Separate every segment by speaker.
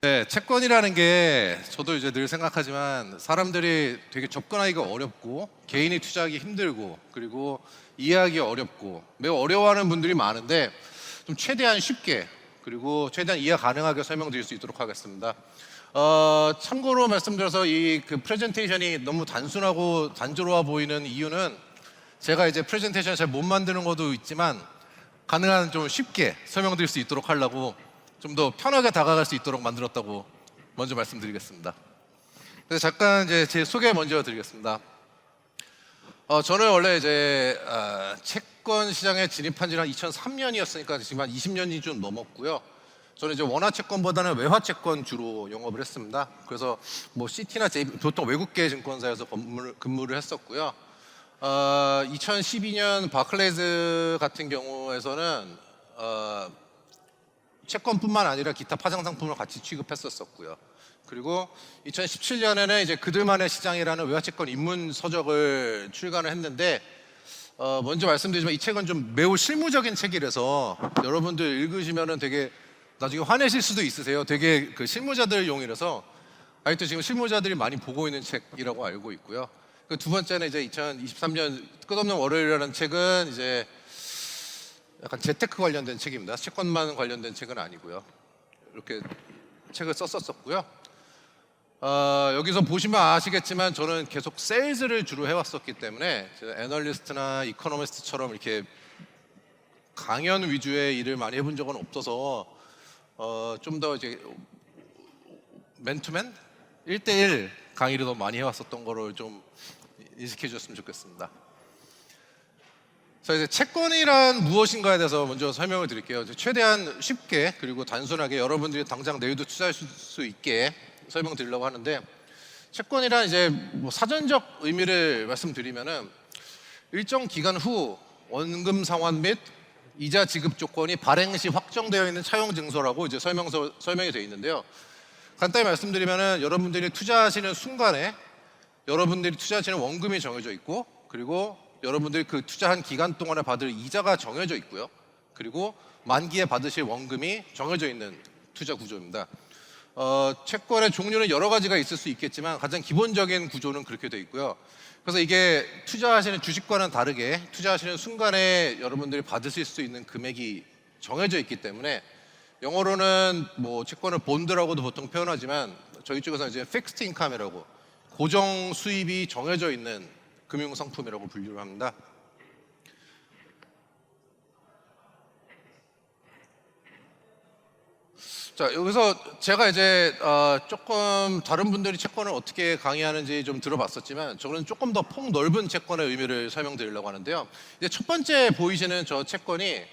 Speaker 1: 네, 채권이라는 게 저도 이제 늘 생각하지만 사람들이 되게 접근하기가 어렵고 개인이 투자하기 힘들고 그리고 이해하기 어렵고 매우 어려워하는 분들이 많은데 좀 최대한 쉽게 그리고 최대한 이해 가능하게 설명드릴 수 있도록 하겠습니다. 참고로 말씀드려서 이 그 프레젠테이션이 너무 단순하고 단조로워 보이는 이유는 제가 이제 프레젠테이션을 잘 못 만드는 것도 있지만 가능한 좀 쉽게 설명드릴 수 있도록 하려고 좀 더 편하게 다가갈 수 있도록 만들었다고 먼저 말씀드리겠습니다. 그래서 잠깐 이제 제 소개 먼저 드리겠습니다. 저는 원래 이제 채권 시장에 진입한 지는 2003년이었으니까 지금 한 20년이 좀 넘었고요. 저는 이제 원화 채권보다는 외화 채권 주로 영업을 했습니다. 그래서 뭐 시티나 보통 외국계 증권사에서 근무를 했었고요. 2012년 바클레이즈 같은 경우에서는 채권뿐만 아니라 기타 파생 상품을 같이 취급했었고요. 그리고 2017년에는 이제 그들만의 시장이라는 외화채권 입문 서적을 출간을 했는데 먼저 말씀드리지만 이 책은 좀 매우 실무적인 책이라서 여러분들 읽으시면은 되게 나중에 화내실 수도 있으세요. 되게 그 실무자들용이라서 아직도 지금 실무자들이 많이 보고 있는 책이라고 알고 있고요. 그 두 번째는 이제 2023년 끝없는 월요일이라는 책은 이제 약간 재테크 관련된 책입니다. 채권만 관련된 책은 아니고요. 이렇게 책을 썼었고요. 여기서 보시면 아시겠지만 저는 계속 세일즈를 주로 해왔었기 때문에 애널리스트나 이코노미스트처럼 이렇게 강연 위주의 일을 많이 해본 적은 없어서 좀 더 이제 맨투맨 1대1 강의를 더 많이 해왔었던 거를 좀 인식해 주셨으면 좋겠습니다. 자, 이제 채권이란 무엇인가에 대해서 먼저 설명을 드릴게요. 최대한 쉽게 그리고 단순하게 여러분들이 당장 내일도 투자하실 수 있게 설명드리려고 하는데, 채권이란 이제 뭐 사전적 의미를 말씀드리면은 일정 기간 후 원금 상환 및 이자 지급 조건이 발행 시 확정되어 있는 차용 증서라고 이제 설명이 되어 있는데요. 간단히 말씀드리면은 여러분들이 투자하시는 순간에 여러분들이 투자하시는 원금이 정해져 있고, 그리고 여러분들이 그 투자한 기간 동안에 받을 이자가 정해져 있고요. 그리고 만기에 받으실 원금이 정해져 있는 투자 구조입니다. 채권의 종류는 여러 가지가 있을 수 있겠지만 가장 기본적인 구조는 그렇게 되어 있고요. 그래서 이게 투자하시는 주식과는 다르게 투자하시는 순간에 여러분들이 받으실 수 있는 금액이 정해져 있기 때문에 영어로는 뭐 채권을 본드라고도 보통 표현하지만 저희 쪽에서는 이제 픽스트 인컴이라고 고정 수입이 정해져 있는 금융 상품이라고 분류를 합니다. 자, 여기서 제가 이제 조금 다른 분들이 채권을 어떻게 강의하는지 좀 들어봤었지만 저는 조금 더 폭넓은 채권의 의미를 설명드리려고 하는데요. 이제 첫 번째 보이시는 저 채권이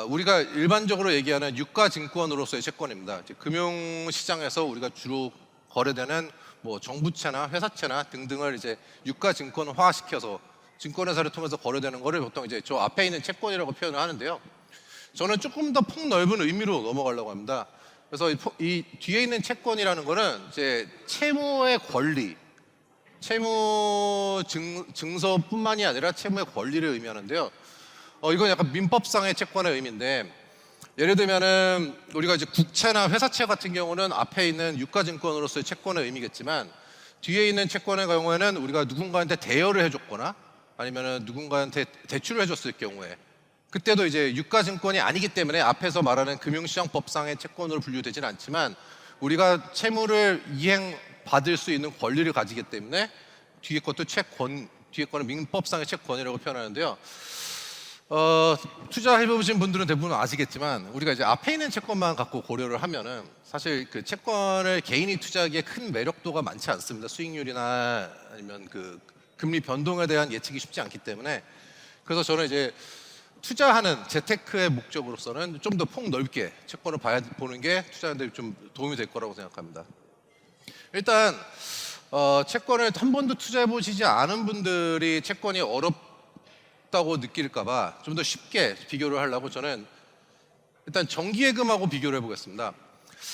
Speaker 1: 우리가 일반적으로 얘기하는 유가증권으로서의 채권입니다. 이제 금융시장에서 우리가 주로 거래되는 뭐 정부채나 회사채나 등등을 이제 유가증권화시켜서 증권회사를 통해서 거래되는 거를 보통 이제 저 앞에 있는 채권이라고 표현을 하는데요. 저는 조금 더 폭넓은 의미로 넘어가려고 합니다. 그래서 이 뒤에 있는 채권이라는 거는 이제 채무의 권리, 채무 증서뿐만이 아니라 채무의 권리를 의미하는데요. 이건 약간 민법상의 채권의 의미인데, 예를 들면은 우리가 이제 국채나 회사채 같은 경우는 앞에 있는 유가증권으로서의 채권의 의미겠지만 뒤에 있는 채권의 경우에는 우리가 누군가한테 대여를 해줬거나 아니면은 누군가한테 대출을 해줬을 경우에 그때도 이제 유가증권이 아니기 때문에 앞에서 말하는 금융시장법상의 채권으로 분류되지는 않지만 우리가 채무를 이행받을 수 있는 권리를 가지기 때문에 뒤에 것도 채권, 뒤에 거는 민법상의 채권이라고 표현하는데요. 투자해보신 분들은 대부분 아시겠지만 우리가 이제 앞에 있는 채권만 갖고 고려를 하면은 사실 그 채권을 개인이 투자하기에 큰 매력도가 많지 않습니다. 수익률이나 아니면 그 금리 변동에 대한 예측이 쉽지 않기 때문에. 그래서 저는 이제 투자하는 재테크의 목적으로서는 좀 더 폭넓게 채권을 보는 게 투자자들이 좀 도움이 될 거라고 생각합니다. 일단 채권을 한 번도 투자해 보시지 않은 분들이 채권이 어렵다고 느낄까봐 좀 더 쉽게 비교를 하려고 저는 일단 정기예금하고 비교를 해보겠습니다.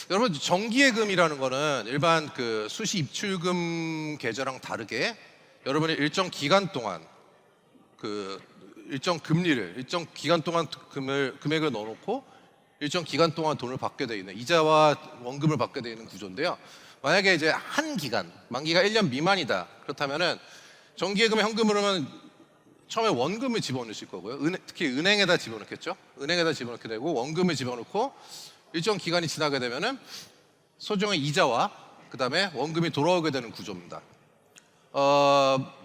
Speaker 1: 여러분, 정기예금이라는 거는 일반 그 수시 입출금 계좌랑 다르게 여러분이 일정 기간 동안 그 일정 금리를 일정 기간 동안 금액을 넣어놓고 일정 기간 동안 돈을 받게 돼 있는 이자와 원금을 받게 돼 있는 구조인데요. 만약에 이제 한 기간, 만기가 1년 미만이다. 그렇다면은 정기예금에 현금으로는 처음에 원금을 집어넣으실 거고요. 특히 은행에다 집어넣겠죠. 은행에다 집어넣게 되고 원금을 집어넣고 일정 기간이 지나게 되면은 소정의 이자와 그다음에 원금이 돌아오게 되는 구조입니다.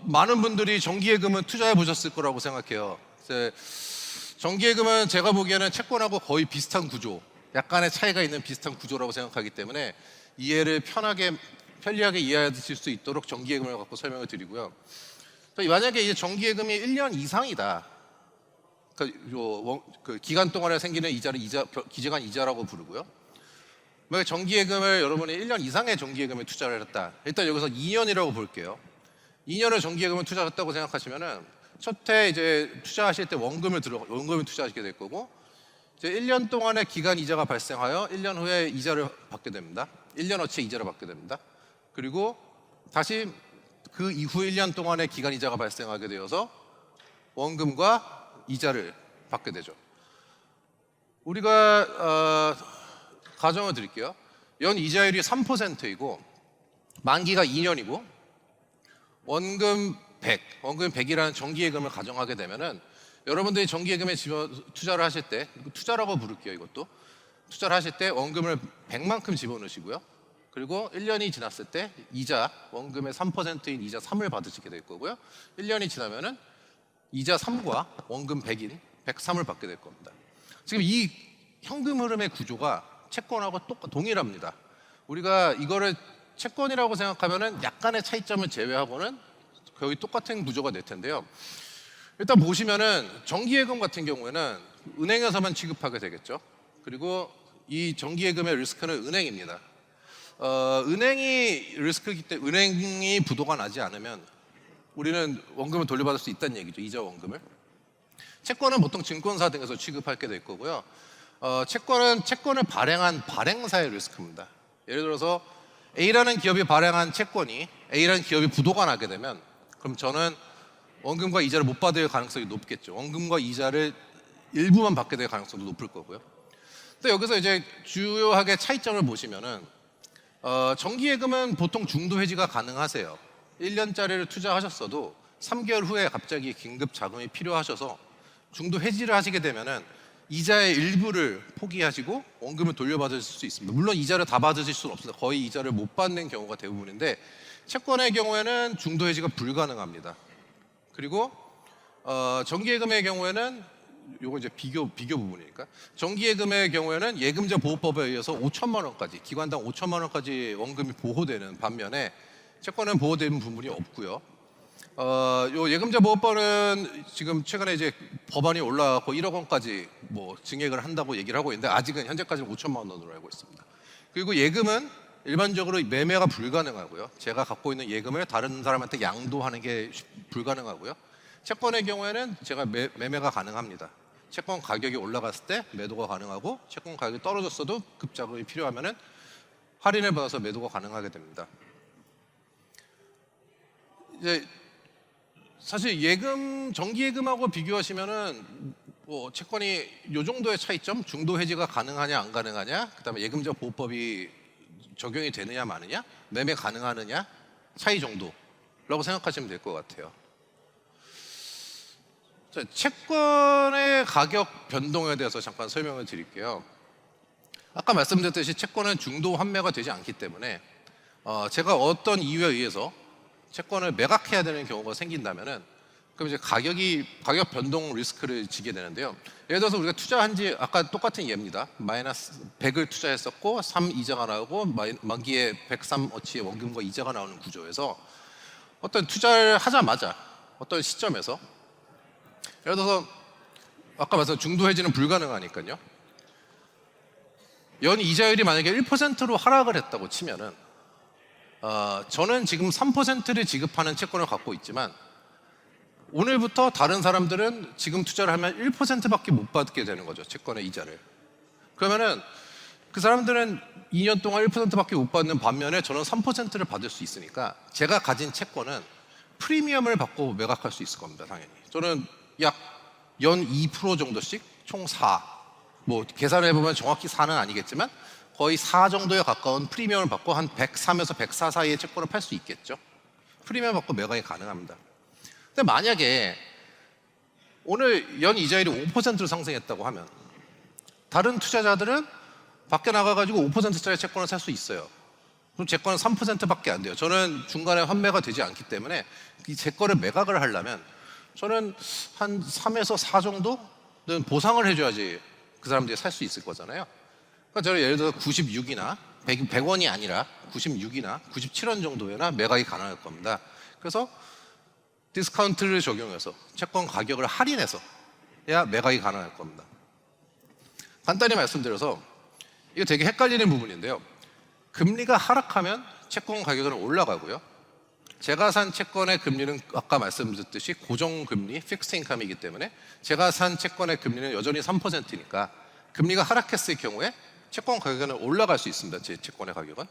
Speaker 1: 많은 분들이 정기예금은 투자해 보셨을 거라고 생각해요. 정기예금은 제가 보기에는 채권하고 거의 비슷한 구조, 약간의 차이가 있는 비슷한 구조라고 생각하기 때문에 이해를 편리하게 이해하실 수 있도록 정기예금을 갖고 설명을 드리고요. 만약에 이제 정기예금이 1년 이상이다. 그 기간 동안에 생기는 이자를 기재관 이자라고 부르고요. 만약에 정기예금을 여러분이 1년 이상의 정기예금에 투자를 했다. 일단 여기서 2년이라고 볼게요. 2년을 정기예금을 투자했다고 생각하시면은 첫해 이제 투자하실 때 원금을 투자하시게 될 거고, 이제 1년 동안의 기간 이자가 발생하여 1년 후에 이자를 받게 됩니다. 1년어치 이자를 받게 됩니다. 그리고 다시 그 이후 1년 동안의 기간 이자가 발생하게 되어서 원금과 이자를 받게 되죠. 우리가 가정을 드릴게요. 연 이자율이 3%이고 만기가 2년이고 원금 100이라는 정기예금을 가정하게 되면은 여러분들이 정기예금에 투자를 하실 때, 투자라고 부를게요. 이것도 투자를 하실 때 원금을 100만큼 집어넣으시고요. 그리고 1년이 지났을 때 이자, 원금의 3%인 이자 3을 받으시게 될 거고요. 1년이 지나면은 이자 3과 원금 100인 103을 받게 될 겁니다. 지금 이 현금 흐름의 구조가 채권하고 동일합니다. 우리가 이거를 채권이라고 생각하면은 약간의 차이점을 제외하고는 거의 똑같은 구조가 될 텐데요. 일단 보시면은 정기예금 같은 경우에는 은행에서만 취급하게 되겠죠. 그리고 이 정기예금의 리스크는 은행입니다. 은행이 리스크이기 때문에 은행이 부도가 나지 않으면 우리는 원금을 돌려받을 수 있다는 얘기죠. 이자 원금을. 채권은 보통 증권사 등에서 취급하게 될 거고요. 채권을 발행한 발행사의 리스크입니다. 예를 들어서 A라는 기업이 발행한 채권이 A라는 기업이 부도가 나게 되면 그럼 저는 원금과 이자를 못 받을 가능성이 높겠죠. 원금과 이자를 일부만 받게 될 가능성도 높을 거고요. 또 여기서 이제 주요하게 차이점을 보시면은 정기예금은 보통 중도 해지가 가능하세요. 1년짜리를 투자하셨어도 3개월 후에 갑자기 긴급 자금이 필요하셔서 중도 해지를 하시게 되면은 이자의 일부를 포기하시고 원금을 돌려받으실 수 있습니다. 물론 이자를 다 받으실 수는 없습니다. 거의 이자를 못 받는 경우가 대부분인데 채권의 경우에는 중도 해지가 불가능합니다. 그리고 정기예금의 경우에는 요거 이제 비교 부분이니까 정기예금의 경우에는 예금자 보호법에 의해서 5천만 원까지 기관당 5천만 원까지 원금이 보호되는 반면에 채권은 보호되는 부분이 없고요. 요 예금자 보호법은 지금 최근에 이제 법안이 올라가고 1억 원까지 뭐 증액을 한다고 얘기를 하고 있는데 아직은 현재까지는 5천만 원으로 알고 있습니다. 그리고 예금은 일반적으로 매매가 불가능하고요. 제가 갖고 있는 예금을 다른 사람한테 양도하는 게 불가능하고요. 채권의 경우에는 제가 매매가 가능합니다. 채권 가격이 올라갔을 때 매도가 가능하고 채권 가격이 떨어졌어도 급자금이 필요하면은 할인을 받아서 매도가 가능하게 됩니다. 이제 사실 정기예금하고 비교하시면은 뭐 채권이 요 정도의 차이점, 중도 해지가 가능하냐 안 가능하냐, 그다음에 예금자 보호법이 적용이 되느냐 마느냐, 매매 가능하느냐 차이 정도라고 생각하시면 될 것 같아요. 자, 채권의 가격 변동에 대해서 잠깐 설명을 드릴게요. 아까 말씀드렸듯이 채권은 중도 환매가 되지 않기 때문에 제가 어떤 이유에 의해서 채권을 매각해야 되는 경우가 생긴다면은 그럼 이제 가격 변동 리스크를 지게 되는데요. 예를 들어서 우리가 투자한 지 아까 똑같은 예입니다. 마이너스 100을 투자했었고 3 이자가 나오고 만기에 103어치의 원금과 이자가 나오는 구조에서 어떤 투자를 하자마자 어떤 시점에서 예를 들어서 아까 말씀 중도 해지는 불가능하니까요. 연 이자율이 만약에 1%로 하락을 했다고 치면은 저는 지금 3%를 지급하는 채권을 갖고 있지만 오늘부터 다른 사람들은 지금 투자를 하면 1%밖에 못 받게 되는 거죠. 채권의 이자를. 그러면은 그 사람들은 2년 동안 1%밖에 못 받는 반면에 저는 3%를 받을 수 있으니까 제가 가진 채권은 프리미엄을 받고 매각할 수 있을 겁니다. 당연히. 저는 약 연 2% 정도씩 총 4, 뭐 계산을 해보면 정확히 4는 아니겠지만 거의 4 정도에 가까운 프리미엄을 받고 한 103에서 104 사이의 채권을 팔 수 있겠죠. 프리미엄 받고 매각이 가능합니다. 근데 만약에 오늘 연 이자율이 5%로 상승했다고 하면 다른 투자자들은 밖에 나가가지고 5%짜리 채권을 살 수 있어요. 그럼 제 거는 3%밖에 안 돼요. 저는 중간에 환매가 되지 않기 때문에 제 거를 매각을 하려면 저는 한 3에서 4 정도는 보상을 해줘야지 그 사람들이 살 수 있을 거잖아요. 그러니까 저는 예를 들어 96이나 100원이 아니라 96이나 97원 정도에나 매각이 가능할 겁니다. 그래서 디스카운트를 적용해서 채권 가격을 할인해서 야 매각이 가능할 겁니다. 간단히 말씀드려서 이거 되게 헷갈리는 부분인데요. 금리가 하락하면 채권 가격은 올라가고요. 제가 산 채권의 금리는 아까 말씀드렸듯이 고정금리, 픽스 인컴이기 때문에 제가 산 채권의 금리는 여전히 3%니까 금리가 하락했을 경우에 채권 가격은 올라갈 수 있습니다. 제 채권의 가격은.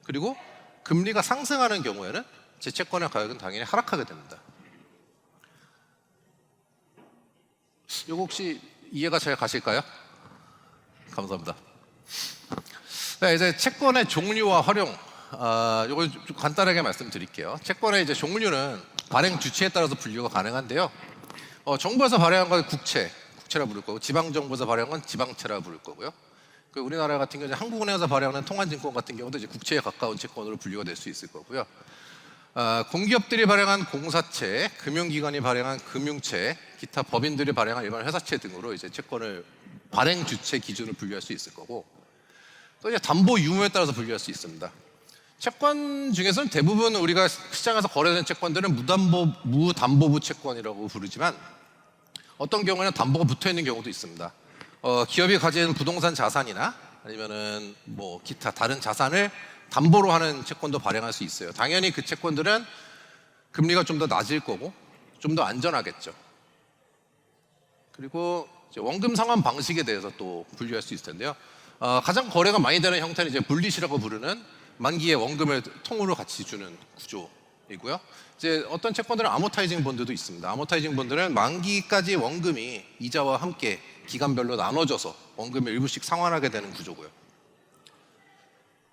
Speaker 1: 그리고 금리가 상승하는 경우에는 제 채권의 가격은 당연히 하락하게 됩니다. 이거 혹시 이해가 잘 가실까요? 감사합니다. 네, 이제 채권의 종류와 활용, 이걸 좀 간단하게 말씀드릴게요. 채권의 이제 종류는 발행 주체에 따라서 분류가 가능한데요. 정부에서 발행한 건 국채라 부를 거고, 지방 정부에서 발행한 건 지방채라 부를 거고요. 그 우리나라 같은 경우는 한국은행에서 발행하는 통한증권 같은 경우도 이제 국채에 가까운 채권으로 분류가 될 수 있을 거고요. 공기업들이 발행한 공사채, 금융기관이 발행한 금융채, 기타 법인들이 발행한 일반 회사채 등으로 이제 채권을 발행 주체 기준을 분류할 수 있을 거고, 또 이제 담보 유무에 따라서 분류할 수 있습니다. 채권 중에서는 대부분 우리가 시장에서 거래된 채권들은 무담보부 채권이라고 부르지만 어떤 경우에는 담보가 붙어 있는 경우도 있습니다. 기업이 가진 부동산 자산이나 아니면은 뭐 기타 다른 자산을 담보로 하는 채권도 발행할 수 있어요. 당연히 그 채권들은 금리가 좀 더 낮을 거고 좀 더 안전하겠죠. 그리고 이제 원금 상환 방식에 대해서 또 분류할 수 있을 텐데요. 가장 거래가 많이 되는 형태는 이제 분리시라고 부르는 만기의 원금을 통으로 같이 주는 구조이고요. 이제 어떤 채권들은 아모타이징 본드도 있습니다. 아모타이징 본드는 만기까지 원금이 이자와 함께 기간별로 나눠져서 원금을 일부씩 상환하게 되는 구조고요.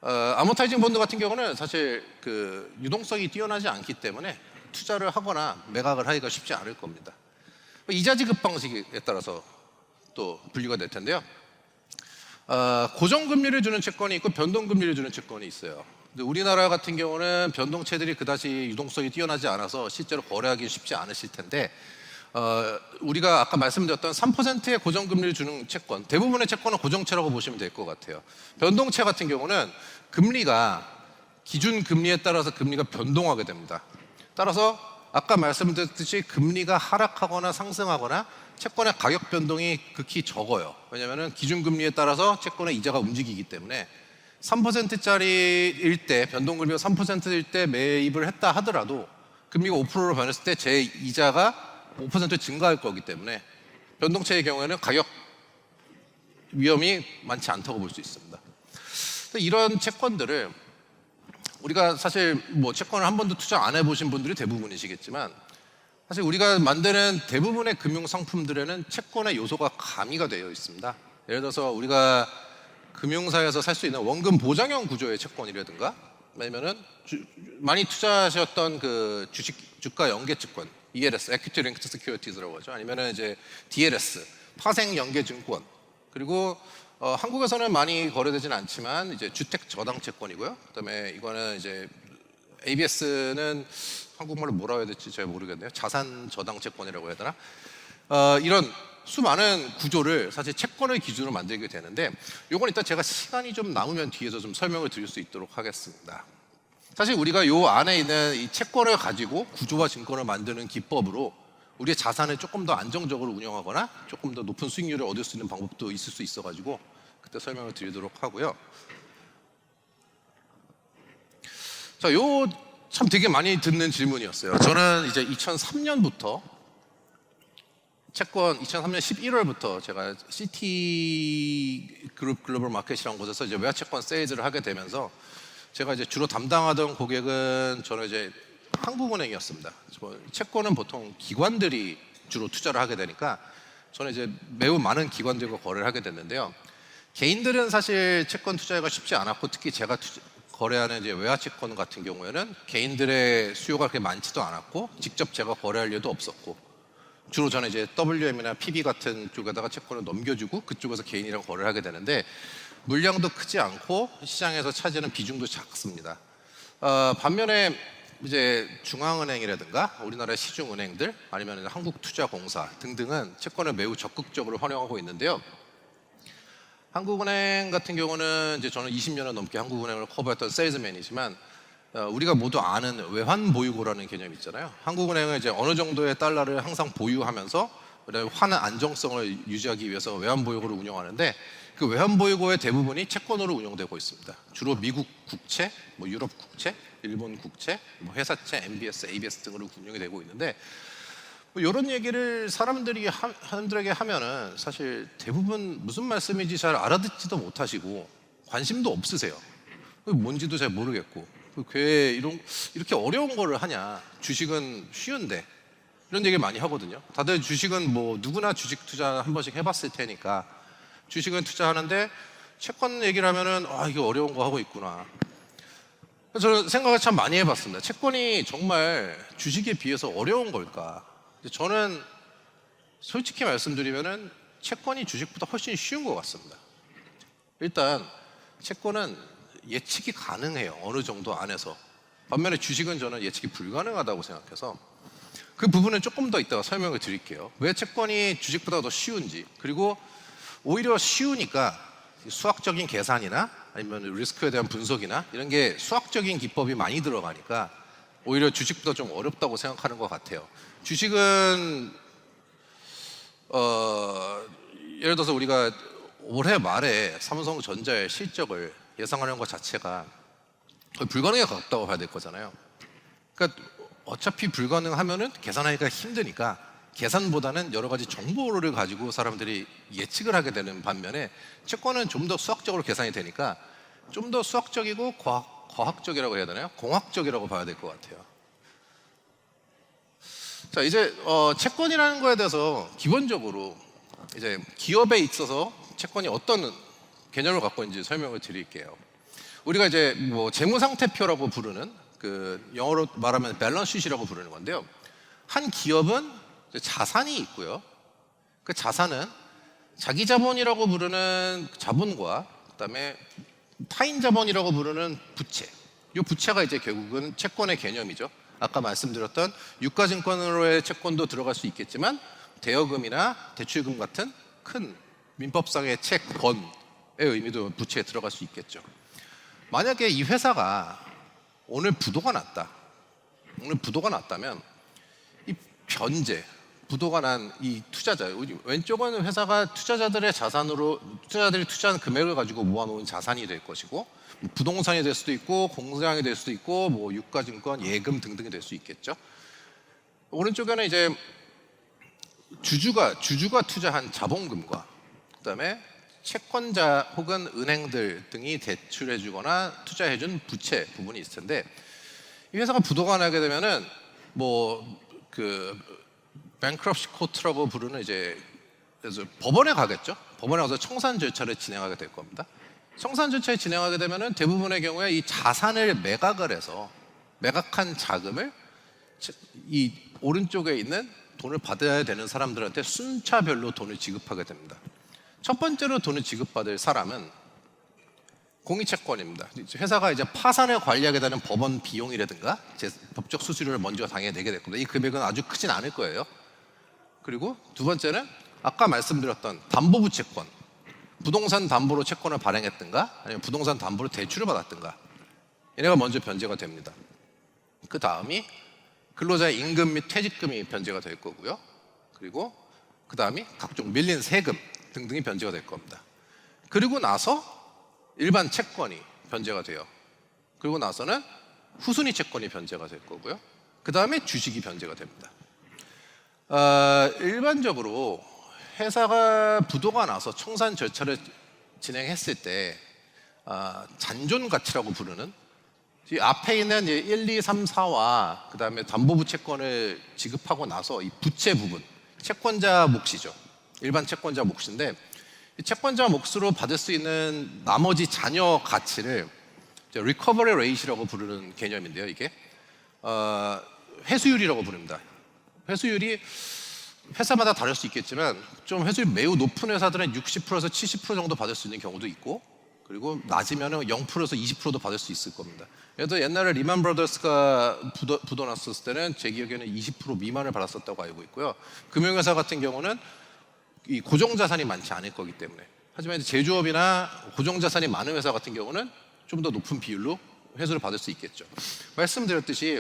Speaker 1: 아모타이징 본드 같은 경우는 사실 그 유동성이 뛰어나지 않기 때문에 투자를 하거나 매각을 하기가 쉽지 않을 겁니다. 이자 지급 방식에 따라서 또 분류가 될 텐데요. 고정금리를 주는 채권이 있고 변동금리를 주는 채권이 있어요. 근데 우리나라 같은 경우는 변동채들이 그다지 유동성이 뛰어나지 않아서 실제로 거래하기 쉽지 않으실 텐데, 우리가 아까 말씀드렸던 3%의 고정금리를 주는 채권, 대부분의 채권은 고정채라고 보시면 될 것 같아요. 변동채 같은 경우는 금리가 기준 금리에 따라서 금리가 변동하게 됩니다. 따라서 아까 말씀드렸듯이 금리가 하락하거나 상승하거나 채권의 가격 변동이 극히 적어요. 왜냐하면 기준금리에 따라서 채권의 이자가 움직이기 때문에 3%짜리일 때, 변동금리가 3%일 때 매입을 했다 하더라도 금리가 5%로 변했을 때 제 이자가 5% 증가할 거기 때문에 변동체의 경우에는 가격 위험이 많지 않다고 볼 수 있습니다. 이런 채권들을 우리가 사실 뭐 채권을 한 번도 투자 안 해보신 분들이 대부분이시겠지만 사실 우리가 만드는 대부분의 금융 상품들에는 채권의 요소가 가미가 되어 있습니다. 예를 들어서 우리가 금융사에서 살 수 있는 원금 보장형 구조의 채권이라든가 아니면은 많이 투자하셨던 그 주가 연계 채권, ELS, Equity Linked Securities라고 하죠. 아니면은 이제 DLS, 파생 연계 증권. 그리고 한국에서는 많이 거래되지는 않지만 이제 주택 저당 채권이고요. 그다음에 이거는 이제 ABS는 한국말로 뭐라고 해야 될지 잘 모르겠네요. 자산 저당 채권이라고 해야 되나? 이런 수많은 구조를 사실 채권을 기준으로 만들게 되는데, 이건 일단 제가 시간이 좀 남으면 뒤에서 좀 설명을 드릴 수 있도록 하겠습니다. 사실 우리가 이 안에 있는 이 채권을 가지고 구조화 증권을 만드는 기법으로 우리의 자산을 조금 더 안정적으로 운영하거나 조금 더 높은 수익률을 얻을 수 있는 방법도 있을 수 있어가지고 그때 설명을 드리도록 하고요. 자, 요 참 되게 많이 듣는 질문이었어요. 저는 이제 2003년부터 채권 2003년 11월부터 제가 시티그룹 글로벌 마켓이라는 곳에서 이제 외화채권 세일즈를 하게 되면서 제가 이제 주로 담당하던 고객은 저는 이제 한국은행이었습니다. 채권은 보통 기관들이 주로 투자를 하게 되니까 저는 이제 매우 많은 기관들과 거래를 하게 됐는데요. 개인들은 사실 채권 투자가 쉽지 않았고, 특히 제가 거래하는 이제 외화 채권 같은 경우에는 개인들의 수요가 그렇게 많지도 않았고, 직접 제가 거래할 일도 없었고, 주로 저는 이제 WM이나 PB 같은 쪽에다가 채권을 넘겨주고 그쪽에서 개인이랑 거래를 하게 되는데, 물량도 크지 않고 시장에서 차지하는 비중도 작습니다. 반면에 이제 중앙은행이라든가 우리나라의 시중은행들 아니면 한국투자공사 등등은 채권을 매우 적극적으로 활용하고 있는데요. 한국은행 같은 경우는 이제 저는 20년을 넘게 한국은행을 커버했던 세일즈맨이지만, 우리가 모두 아는 외환 보유고라는 개념이 있잖아요. 한국은행은 이제 어느 정도의 달러를 항상 보유하면서 환 안정성을 유지하기 위해서 외환 보유고를 운영하는데, 그 외환 보유고의 대부분이 채권으로 운영되고 있습니다. 주로 미국 국채, 뭐 유럽 국채, 일본 국채, 뭐 회사채, MBS, ABS 등으로 운영이 되고 있는데, 뭐 이런 얘기를 사람들에게 하면은 사실 대부분 무슨 말씀인지 잘 알아듣지도 못하시고 관심도 없으세요. 뭔지도 잘 모르겠고, 왜 이렇게 어려운 거를 하냐, 주식은 쉬운데, 이런 얘기 많이 하거든요. 다들 주식은 뭐 누구나 주식 투자 한 번씩 해봤을 테니까 주식은 투자하는데, 채권 얘기를 하면은 이게 어려운 거 하고 있구나. 저는 생각을 참 많이 해봤습니다. 채권이 정말 주식에 비해서 어려운 걸까? 저는 솔직히 말씀드리면은 채권이 주식보다 훨씬 쉬운 것 같습니다. 일단 채권은 예측이 가능해요. 어느 정도 안에서. 반면에 주식은 저는 예측이 불가능하다고 생각해서 그 부분은 조금 더 이따가 설명을 드릴게요. 왜 채권이 주식보다 더 쉬운지, 그리고 오히려 쉬우니까 수학적인 계산이나 아니면 리스크에 대한 분석이나 이런 게 수학적인 기법이 많이 들어가니까 오히려 주식보다 좀 어렵다고 생각하는 것 같아요. 주식은 예를 들어서 우리가 올해 말에 삼성전자의 실적을 예상하는 것 자체가 거의 불가능에 가깝다고 봐야 될 거잖아요. 그러니까 어차피 불가능하면은 계산하기가 힘드니까 계산보다는 여러 가지 정보를 가지고 사람들이 예측을 하게 되는 반면에, 채권은 좀 더 수학적으로 계산이 되니까 좀 더 수학적이고 과학적이라고 해야 되나요? 공학적이라고 봐야 될 것 같아요. 자, 이제 채권이라는 거에 대해서 기본적으로 이제 기업에 있어서 채권이 어떤 개념을 갖고 있는지 설명을 드릴게요. 우리가 이제 뭐 재무상태표라고 부르는, 그 영어로 말하면 밸런스시트라고 부르는 건데요. 한 기업은 자산이 있고요. 그 자산은 자기 자본이라고 부르는 자본과 그다음에 타인 자본이라고 부르는 부채. 이 부채가 이제 결국은 채권의 개념이죠. 아까 말씀드렸던 유가증권으로의 채권도 들어갈 수 있겠지만, 대여금이나 대출금 같은 큰 민법상의 채권의 의미도 부채에 들어갈 수 있겠죠. 만약에 이 회사가 오늘 부도가 났다면 이 변제, 부도가 난 이 투자자, 왼쪽은 회사가 투자자들의 자산으로, 투자자들이 투자한 금액을 가지고 모아놓은 자산이 될 것이고, 부동산이 될 수도 있고 공장이 될 수도 있고 뭐 유가증권, 예금 등등이 될 수 있겠죠. 오른쪽에는 이제 주주가 투자한 자본금과 그다음에 채권자 혹은 은행들 등이 대출해주거나 투자해준 부채 부분이 있을 텐데, 이 회사가 부도가 나게 되면은 뭐 그 bankruptcy court라고 부르는 이제, 그래서 법원에 가겠죠. 법원에 가서 청산 절차를 진행하게 될 겁니다. 청산 절차를 진행하게 되면은 대부분의 경우에 이 자산을 매각을 해서 매각한 자금을 이 오른쪽에 있는 돈을 받아야 되는 사람들한테 순차별로 돈을 지급하게 됩니다. 첫 번째로 돈을 지급받을 사람은 공익채권입니다. 회사가 이제 파산을 관리하게 되는 법원 비용이라든가 법적 수수료를 먼저 당연히 내게 될 겁니다. 이 금액은 아주 크진 않을 거예요. 그리고 두 번째는 아까 말씀드렸던 담보부채권, 부동산 담보로 채권을 발행했든가 아니면 부동산 담보로 대출을 받았든가, 얘네가 먼저 변제가 됩니다. 그 다음이 근로자의 임금 및 퇴직금이 변제가 될 거고요. 그리고 그 다음이 각종 밀린 세금 등등이 변제가 될 겁니다. 그리고 나서 일반 채권이 변제가 돼요. 그리고 나서는 후순위 채권이 변제가 될 거고요. 그 다음에 주식이 변제가 됩니다. 일반적으로 회사가 부도가 나서 청산 절차를 진행했을 때 잔존 가치라고 부르는, 이 앞에 있는 1, 2, 3, 4와 그 다음에 담보부 채권을 지급하고 나서 이 부채 부분, 채권자 몫이죠. 일반 채권자 몫인데 이 채권자 몫으로 받을 수 있는 나머지 잔여 가치를 리커버리 레이시라고 부르는 개념인데요. 이게 회수율이라고 부릅니다. 회수율이 회사마다 다를 수 있겠지만 좀 회수율이 매우 높은 회사들은 60%에서 70% 정도 받을 수 있는 경우도 있고 그리고 낮으면 0%에서 20%도 받을 수 있을 겁니다. 예를 들어 옛날에 리만 브라더스가 부도났을 때는 제 기억에는 20% 미만을 받았었다고 알고 있고요. 금융회사 같은 경우는 이 고정자산이 많지 않을 거기 때문에 하지만 제조업이나 고정자산이 많은 회사 같은 경우는 좀 더 높은 비율로 회수를 받을 수 있겠죠. 말씀드렸듯이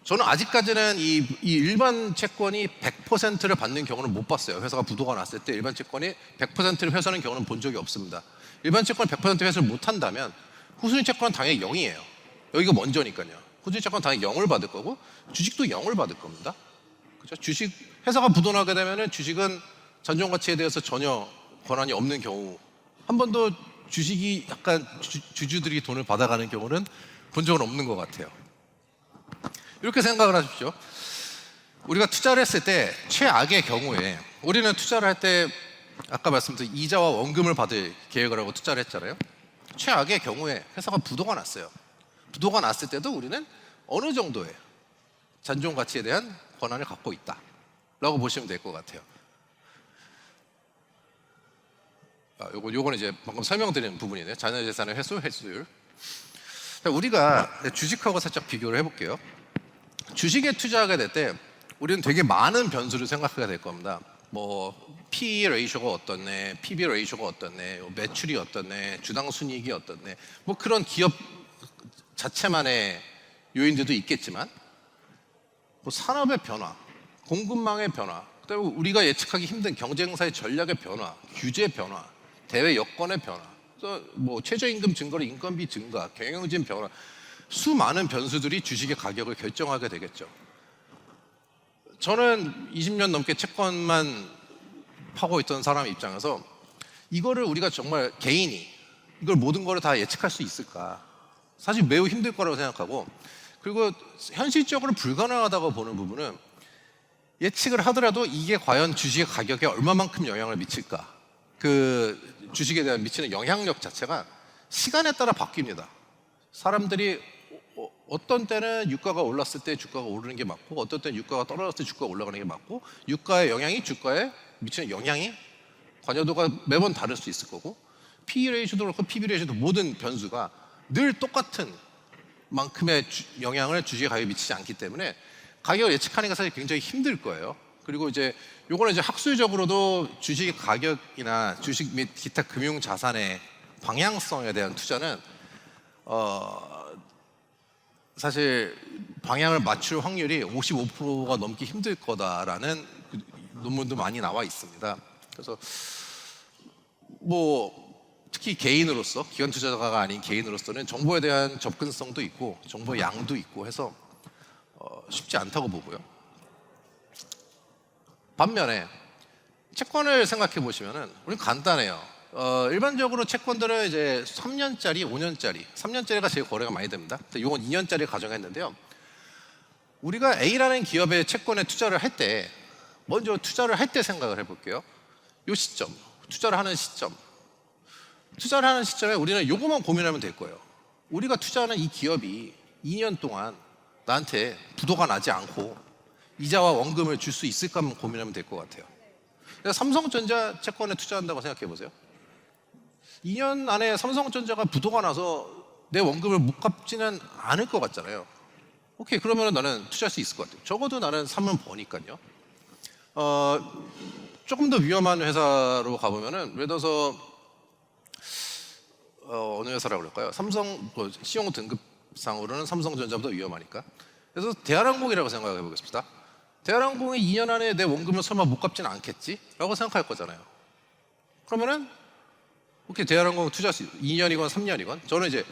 Speaker 1: 저는 아직까지는 이 일반 채권이 100%를 받는 경우는 못 봤어요. 회사가 부도가 났을 때 일반 채권이 100%를 회수하는 경우는 본 적이 없습니다. 일반 채권 100% 회수를 못 한다면 후순위 채권은 당연히 0이에요. 여기가 먼저니까요. 후순위 채권은 당연히 0을 받을 거고 주식도 0을 받을 겁니다. 그렇죠? 주식 회사가 부도나게 되면은 주식은 잔존 가치에 대해서 전혀 권한이 없는 경우 한 번도 주식이 약간 주주들이 돈을 받아가는 경우는 본 적은 없는 것 같아요. 이렇게 생각을 하십시오. 우리가 투자를 했을 때 최악의 경우에 우리는 투자를 할 때 아까 말씀드린 이자와 원금을 받을 계획을 하고 투자를 했잖아요. 최악의 경우에 회사가 부도가 났어요. 부도가 났을 때도 우리는 어느 정도의 잔존 가치에 대한 권한을 갖고 있다라고 보시면 될 것 같아요. 요거는 이제 방금 설명드린 부분이네요. 자녀재산의 회수율. 우리가 주식하고 살짝 비교를 해볼게요. 주식에 투자하게 될 때 우리는 되게 많은 변수를 생각하게 될 겁니다. 뭐 PE 레이쇼가 어떻네, PB 레이쇼가 어떻네, 매출이 어떻네, 주당 순이익이 어떻네, 뭐 그런 기업 자체만의 요인들도 있겠지만 뭐 산업의 변화, 공급망의 변화, 그다음에 우리가 예측하기 힘든 경쟁사의 전략의 변화, 규제 변화, 대외 여건의 변화, 뭐 최저임금 증가로 인건비 증가, 경영진 변화, 수많은 변수들이 주식의 가격을 결정하게 되겠죠. 저는 20년 넘게 채권만 파고 있던 사람 입장에서 이거를 우리가 정말 개인이 이걸 모든 거를 다 예측할 수 있을까? 사실 매우 힘들 거라고 생각하고 그리고 현실적으로 불가능하다고 보는 부분은 예측을 하더라도 이게 과연 주식의 가격에 얼마만큼 영향을 미칠까? 그 주식에 대한 미치는 영향력 자체가 시간에 따라 바뀝니다. 사람들이 어떤 때는 유가가 올랐을 때 주가가 오르는 게 맞고 어떤 때는 유가가 떨어졌을 때 주가가 올라가는 게 맞고 유가의 영향이 주가에 미치는 영향이 관여도가 매번 다를 수 있을 거고 PE 레이쇼도 그렇고 PB 레이쇼도 모든 변수가 늘 똑같은 만큼의 영향을 주식의 가격에 미치지 않기 때문에 가격을 예측하는 게 사실 굉장히 힘들 거예요. 그리고 이제 요거는 이제 학술적으로도 주식 가격이나 주식 및 기타 금융 자산의 방향성에 대한 투자는 사실 방향을 맞출 확률이 55%가 넘기 힘들 거다라는 논문도 많이 나와 있습니다. 그래서 뭐 특히 개인으로서 기관 투자자가 아닌 개인으로서는 정보에 대한 접근성도 있고 정보의 양도 있고 해서 쉽지 않다고 보고요. 반면에 채권을 생각해 보시면은 우리는 간단해요. 일반적으로 채권들은 이제 3년짜리, 5년짜리, 3년짜리가 제일 거래가 많이 됩니다. 이건 2년짜리 가정했는데요. 우리가 A라는 기업의 채권에 투자를 할 때, 먼저 투자를 할 때 생각을 해볼게요. 이 시점, 투자를 하는 시점. 투자를 하는 시점에 우리는 이것만 고민하면 될 거예요. 우리가 투자하는 이 기업이 2년 동안 나한테 부도가 나지 않고 이자와 원금을 줄 수 있을까만 고민하면 될 것 같아요. 그래서 삼성전자 채권에 투자한다고 생각해 보세요. 2년 안에 삼성전자가 부도가 나서 내 원금을 못 갚지는 않을 것 같잖아요. 오케이, 그러면 나는 투자할 수 있을 것 같아요. 적어도 나는 3년 버니까요. 조금 더 위험한 회사로 가보면은 예를 들어서 어느 회사라고 그럴까요? 삼성 시용 등급상으로는 삼성전자보다 위험하니까. 그래서 대한항공이라고 생각해 보겠습니다. 대한항공이 2년 안에 내 원금을 설마 못 갚지는 않겠지? 라고 생각할 거잖아요. 그러면은 오케이, 대한항공 투자할 수 2년이건 3년이건 저는 이제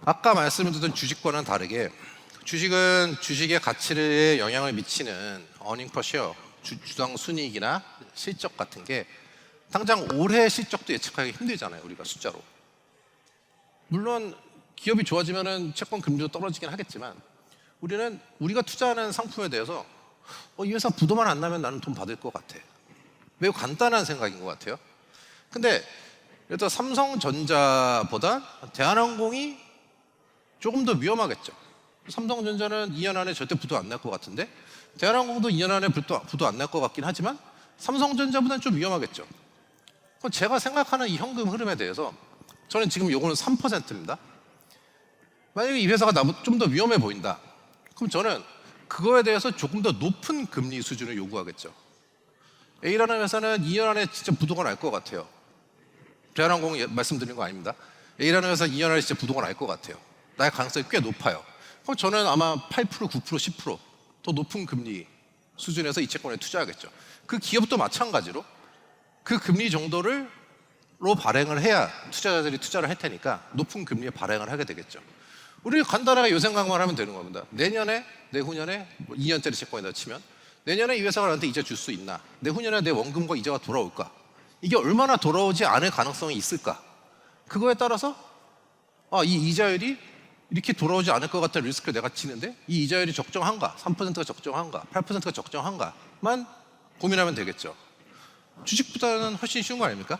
Speaker 1: 아까 말씀드렸던 주식과는 다르게 주식은 주식의 가치에 영향을 미치는 earning per share, 주당 순이익이나 실적 같은 게 당장 올해 실적도 예측하기 힘들잖아요. 우리가 숫자로. 물론 기업이 좋아지면은 채권 금리도 떨어지긴 하겠지만 우리가 투자하는 상품에 대해서 이 회사 부도만 안 나면 나는 돈 받을 것 같아. 매우 간단한 생각인 것 같아요. 근데 일단 삼성전자보다 대한항공이 조금 더 위험하겠죠. 삼성전자는 2년 안에 절대 부도 안 날 것 같은데 대한항공도 2년 안에 부도 안 날 것 같긴 하지만 삼성전자보다는 좀 위험하겠죠. 그럼 제가 생각하는 이 현금 흐름에 대해서 저는 지금 요거는 3%입니다. 만약에 이 회사가 좀 더 위험해 보인다. 그럼 저는 그거에 대해서 조금 더 높은 금리 수준을 요구하겠죠. A라는 회사는 2년 안에 진짜 부도가 날 것 같아요. 대한항공이 말씀드린 거 아닙니다. A라는 회사 2년 안에 진짜 부도가 날 것 같아요. 날 가능성이 꽤 높아요. 그럼 저는 아마 8%, 9%, 10%더 높은 금리 수준에서 이 채권에 투자하겠죠. 그 기업도 마찬가지로 그 금리 정도로 발행을 해야 투자자들이 투자를 할 테니까 높은 금리에 발행을 하게 되겠죠. 우리 간단하게 요 생각만 하면 되는 겁니다. 내년에, 내후년에 2년짜리 채권에다 치면 내년에 이 회사가 나한테 이자 줄 수 있나? 내후년에 내 원금과 이자가 돌아올까? 이게 얼마나 돌아오지 않을 가능성이 있을까? 그거에 따라서 이 이자율이 이렇게 돌아오지 않을 것 같은 리스크를 내가 치는데 이 이자율이 적정한가? 3%가 적정한가? 8%가 적정한가?만 고민하면 되겠죠. 주식보다는 훨씬 쉬운 거 아닙니까?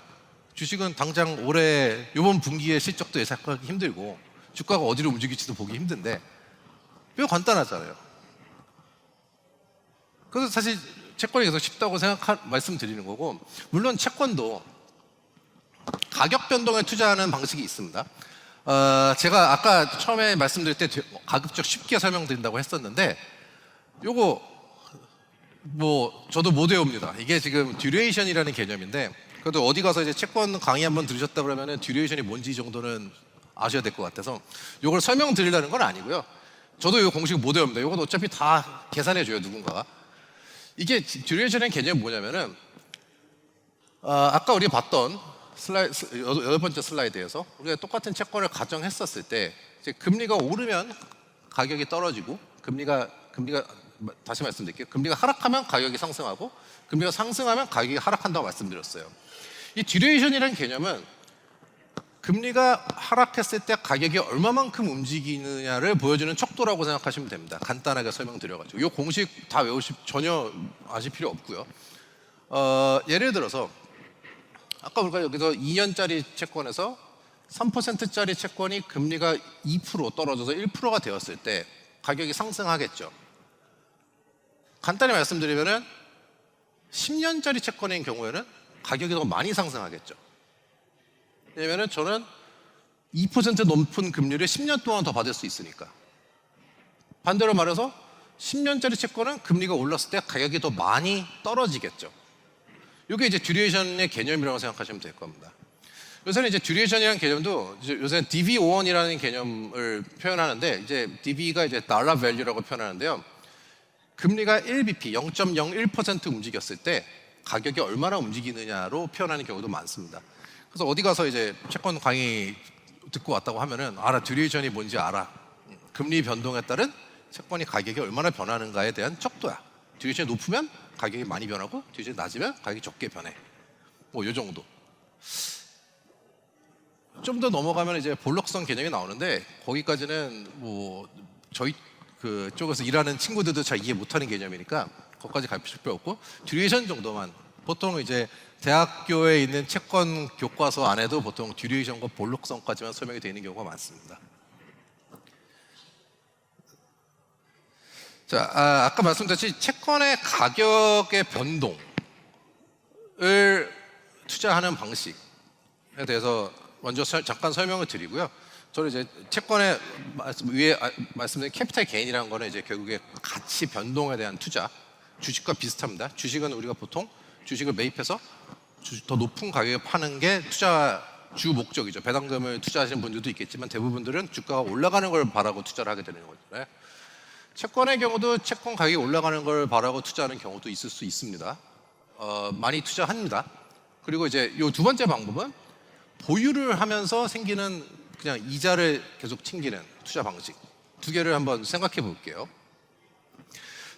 Speaker 1: 주식은 당장 올해 이번 분기의 실적도 예상하기 힘들고 주가가 어디로 움직일지도 보기 힘든데 매우 간단하잖아요. 그래서 사실 채권이 계속 쉽다고 말씀드리는 거고, 물론 채권도 가격 변동에 투자하는 방식이 있습니다. 제가 아까 처음에 말씀드릴 때 가급적 쉽게 설명드린다고 했었는데 요거 저도 못 외웁니다. 이게 지금 듀레이션이라는 개념인데, 그래도 어디 가서 이제 채권 강의 한번 들으셨다 그러면은 듀레이션이 뭔지 정도는 아셔야 될 것 같아서 요걸 설명드리려는 건 아니고요. 저도 이 공식 못 외웁니다. 이건 어차피 다 계산해 줘요, 누군가가. 이게 듀레이션의 개념이 뭐냐면은 아까 우리가 봤던 여덟 번째 슬라이드에서 우리가 똑같은 채권을 가정했었을 때 이제 금리가 오르면 가격이 떨어지고 금리가 다시 말씀드릴게요. 금리가 하락하면 가격이 상승하고 금리가 상승하면 가격이 하락한다고 말씀드렸어요. 이 듀레이션이라는 개념은 금리가 하락했을 때 가격이 얼마만큼 움직이느냐를 보여주는 척도라고 생각하시면 됩니다. 간단하게 설명드려가지고 이 공식 다 전혀 아실 필요 없고요. 예를 들어서 아까 우리가 여기서 2년짜리 채권에서 3%짜리 채권이 금리가 2% 떨어져서 1%가 되었을 때 가격이 상승하겠죠. 간단히 말씀드리면은 10년짜리 채권인 경우에는 가격이 더 많이 상승하겠죠. 왜냐면은 저는 2% 높은 금리를 10년 동안 더 받을 수 있으니까. 반대로 말해서 10년짜리 채권은 금리가 올랐을 때 가격이 더 많이 떨어지겠죠. 이게 이제 듀레이션의 개념이라고 생각하시면 될 겁니다. 요새는 이제 듀레이션이라는 개념도 요새는 DV51이라는 개념을 표현하는데, 이제 DV가 이제 달러 밸류라고 표현하는데요. 금리가 1bp, 0.01% 움직였을 때 가격이 얼마나 움직이느냐로 표현하는 경우도 많습니다. 그래서 어디 가서 이제 채권 강의 듣고 왔다고 하면은 듀레이션이 뭔지 알아. 금리 변동에 따른 채권이 가격이 얼마나 변하는가에 대한 척도야. 듀레이션이 높으면 가격이 많이 변하고 듀레이션이 낮으면 가격이 적게 변해. 요 정도. 좀 더 넘어가면 이제 볼록성 개념이 나오는데 거기까지는 저희 그쪽에서 일하는 친구들도 잘 이해 못하는 개념이니까 거기까지 갈 필요 없고, 듀레이션 정도만, 보통 이제 대학교에 있는 채권 교과서 안에도 보통 듀레이션과 볼록성까지만 설명이 되어 있는 경우가 많습니다. 자, 아까 말씀드렸듯이 채권의 가격의 변동을 투자하는 방식에 대해서 먼저 잠깐 설명을 드리고요. 저는 이제 채권의 위에 말씀드린 캐피탈 게인이라는 거는 이제 결국에 가치 변동에 대한 투자, 주식과 비슷합니다. 주식은 우리가 보통 주식을 매입해서 더 높은 가격에 파는 게 투자 주 목적이죠. 배당금을 투자하시는 분들도 있겠지만 대부분들은 주가가 올라가는 걸 바라고 투자를 하게 되는 거죠. 채권의 경우도 채권 가격이 올라가는 걸 바라고 투자하는 경우도 있을 수 있습니다. 많이 투자합니다. 그리고 이제 이 두 번째 방법은 보유를 하면서 생기는 그냥 이자를 계속 챙기는 투자 방식, 두 개를 한번 생각해 볼게요.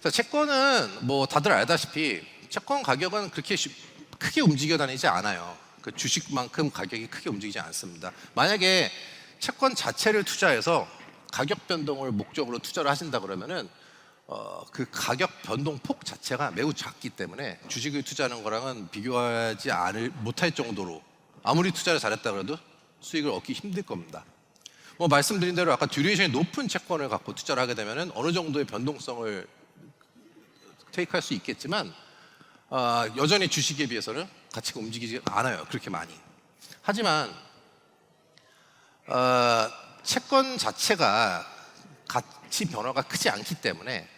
Speaker 1: 자, 채권은 다들 알다시피 채권 가격은 그렇게 크게 움직여 다니지 않아요. 그 주식만큼 가격이 크게 움직이지 않습니다. 만약에 채권 자체를 투자해서 가격 변동을 목적으로 투자를 하신다 그러면은 그 가격 변동폭 자체가 매우 작기 때문에 주식을 투자하는 거랑은 비교하지 못할 정도로 아무리 투자를 잘했다 그래도 수익을 얻기 힘들 겁니다. 뭐 말씀드린 대로 아까 듀레이션이 높은 채권을 갖고 투자를 하게 되면 어느 정도의 변동성을 테이크할 수 있겠지만 여전히 주식에 비해서는 가치가 움직이지 않아요. 그렇게 많이. 하지만 채권 자체가 가치 변화가 크지 않기 때문에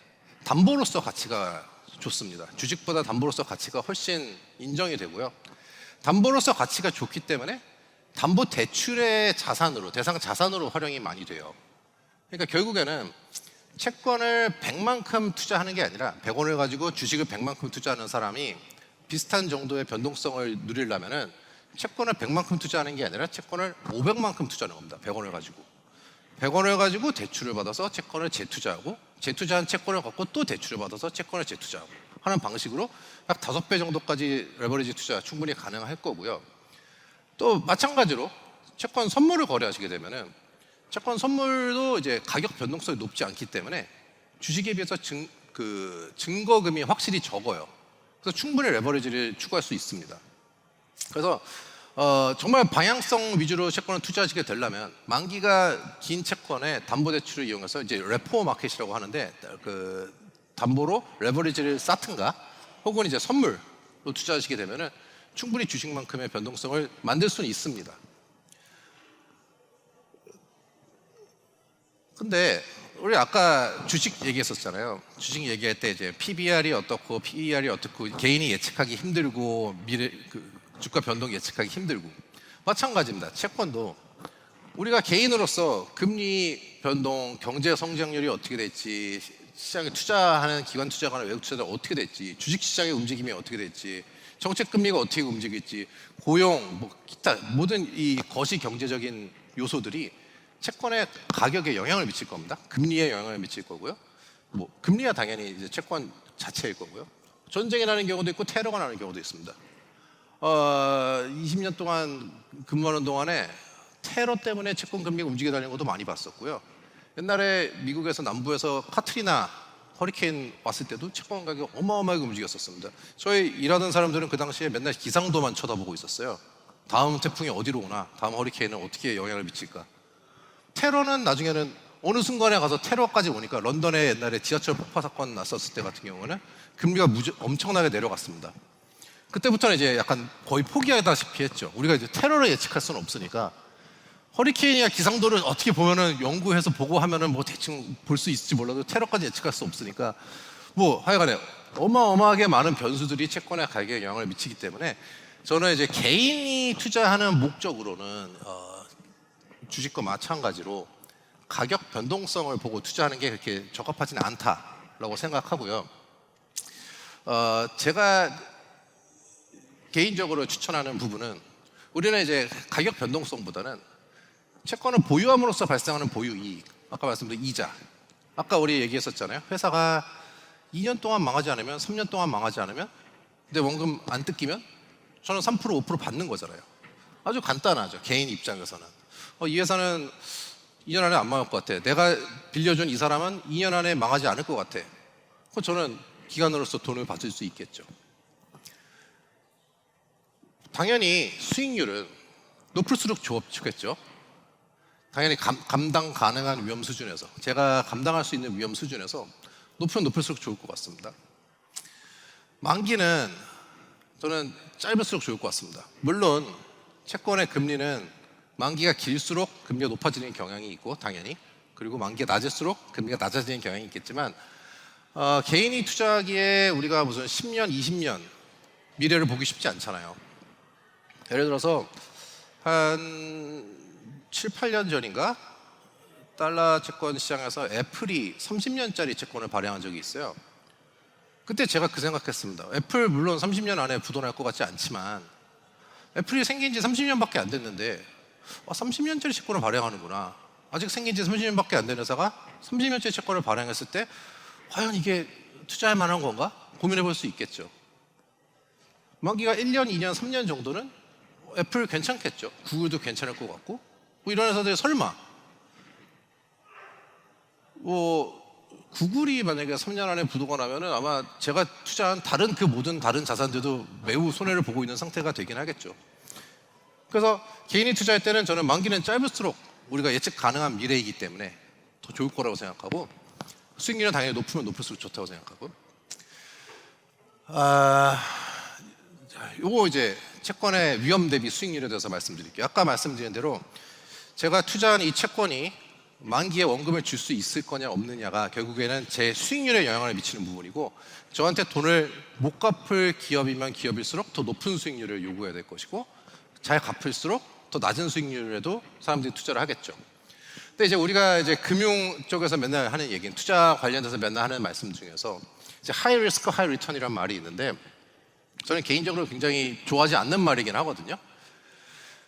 Speaker 1: 담보로서 가치가 좋습니다. 주식보다 담보로서 가치가 훨씬 인정이 되고요. 담보로서 가치가 좋기 때문에 담보 대출의 자산으로, 대상 자산으로 활용이 많이 돼요. 그러니까 결국에는 채권을 100만큼 투자하는 게 아니라 100원을 가지고 주식을 100만큼 투자하는 사람이 비슷한 정도의 변동성을 누리려면은 채권을 100만큼 투자하는 게 아니라 채권을 500만큼 투자하는 겁니다. 100원을 가지고. 100원을 가지고 대출을 받아서 채권을 재투자하고 재투자한 채권을 갖고 또 대출을 받아서 채권을 재투자하고 하는 방식으로 약 5배 정도까지 레버리지 투자 충분히 가능할 거고요. 또 마찬가지로 채권 선물을 거래하시게 되면은 채권 선물도 이제 가격 변동성이 높지 않기 때문에 주식에 비해서 증거금이 확실히 적어요. 그래서 충분히 레버리지를 추구할 수 있습니다. 그래서 정말 방향성 위주로 채권을 투자하시게 되려면 만기가 긴 채권에 담보대출을 이용해서 이제 레포 마켓이라고 하는데 그 담보로 레버리지를 쌓든가 혹은 이제 선물로 투자하시게 되면은 충분히 주식만큼의 변동성을 만들 수는 있습니다. 근데 우리 아까 주식 얘기했었잖아요. 주식 얘기할 때 이제 PBR이 어떻고 PER이 어떻고 개인이 예측하기 힘들고 주가 변동 예측하기 힘들고 마찬가지입니다. 채권도 우리가 개인으로서 금리 변동, 경제 성장률이 어떻게 될지, 시장에 투자하는 기관 투자가나 외국 투자자가 어떻게 될지, 주식 시장의 움직임이 어떻게 될지, 정책 금리가 어떻게 움직일지, 고용, 뭐 기타 모든 이 거시 경제적인 요소들이 채권의 가격에 영향을 미칠 겁니다. 금리에 영향을 미칠 거고요. 뭐 금리야 당연히 이제 채권 자체일 거고요. 전쟁이 나는 경우도 있고 테러가 나는 경우도 있습니다. 20년 동안 근무하는 동안에 테러 때문에 채권 금리가 움직여다니는 것도 많이 봤었고요. 옛날에 미국에서 남부에서 카트리나 허리케인 왔을 때도 채권 가격이 어마어마하게 움직였었습니다. 저희 일하던 사람들은 그 당시에 맨날 기상도만 쳐다보고 있었어요. 다음 태풍이 어디로 오나, 다음 허리케인은 어떻게 영향을 미칠까. 테러는 나중에는 어느 순간에 가서 테러까지 오니까 런던에 옛날에 지하철 폭파 사건 났었을 때 같은 경우는 금리가 엄청나게 내려갔습니다. 그때부터는 이제 약간 거의 포기하다시피 했죠. 우리가 이제 테러를 예측할 수는 없으니까 허리케인이나 기상도를 어떻게 보면은 연구해서 보고 하면은 뭐 대충 볼 수 있을지 몰라도 테러까지 예측할 수 없으니까 뭐 하여간에 어마어마하게 많은 변수들이 채권의 가격에 영향을 미치기 때문에 저는 이제 개인이 투자하는 목적으로는 주식과 마찬가지로 가격 변동성을 보고 투자하는 게 그렇게 적합하지는 않다라고 생각하고요. 제가 개인적으로 추천하는 부분은 우리는 이제 가격 변동성보다는 채권을 보유함으로써 발생하는 보유 이익, 아까 말씀드린 이자, 아까 우리 얘기했었잖아요. 회사가 2년 동안 망하지 않으면, 3년 동안 망하지 않으면, 근데 원금 안 뜯기면 저는 3% 5% 받는 거잖아요. 아주 간단하죠. 개인 입장에서는. 이 회사는 2년 안에 안 망할 것 같아. 내가 빌려준 이 사람은 2년 안에 망하지 않을 것 같아. 그럼 저는 기관으로서 돈을 받을 수 있겠죠. 당연히 수익률은 높을수록 좋겠죠. 당연히 감당 가능한 위험 수준에서, 제가 감당할 수 있는 위험 수준에서 높으면 높을수록 좋을 것 같습니다. 만기는 저는 짧을수록 좋을 것 같습니다. 물론 채권의 금리는 만기가 길수록 금리가 높아지는 경향이 있고 당연히, 그리고 만기가 낮을수록 금리가 낮아지는 경향이 있겠지만 개인이 투자하기에 우리가 무슨 10년, 20년 미래를 보기 쉽지 않잖아요. 예를 들어서 한 7, 8년 전인가 달러 채권 시장에서 애플이 30년짜리 채권을 발행한 적이 있어요. 그때 제가 그 생각했습니다. 애플 물론 30년 안에 부도날 것 같지 않지만 애플이 생긴 지 30년밖에 안 됐는데 30년짜리 채권을 발행하는구나. 아직 생긴 지 30년밖에 안 된 회사가 30년짜리 채권을 발행했을 때 과연 이게 투자할 만한 건가? 고민해 볼 수 있겠죠. 만기가 1년, 2년, 3년 정도는 애플 괜찮겠죠. 구글도 괜찮을 것 같고 뭐 이런 회사들 설마 구글이 만약에 3년 안에 부도가 나면은 아마 제가 투자한 다른 그 모든 다른 자산들도 매우 손해를 보고 있는 상태가 되긴 하겠죠. 그래서 개인이 투자할 때는 저는 만기는 짧을수록 우리가 예측 가능한 미래이기 때문에 더 좋을 거라고 생각하고, 수익률은 당연히 높으면 높을수록 좋다고 생각하고, 요거 이제 채권의 위험 대비 수익률에 대해서 말씀드릴게요. 아까 말씀드린 대로 제가 투자한 이 채권이 만기에 원금을 줄 수 있을 거냐 없느냐가 결국에는 제 수익률에 영향을 미치는 부분이고, 저한테 돈을 못 갚을 기업이면 기업일수록 더 높은 수익률을 요구해야 될 것이고, 잘 갚을수록 더 낮은 수익률에도 사람들이 투자를 하겠죠. 근데 이제 우리가 이제 금융 쪽에서 맨날 하는 얘기는, 투자 관련돼서 맨날 하는 말씀 중에서 이제 하이 리스크 하이 리턴이란 말이 있는데, 저는 개인적으로 굉장히 좋아하지 않는 말이긴 하거든요.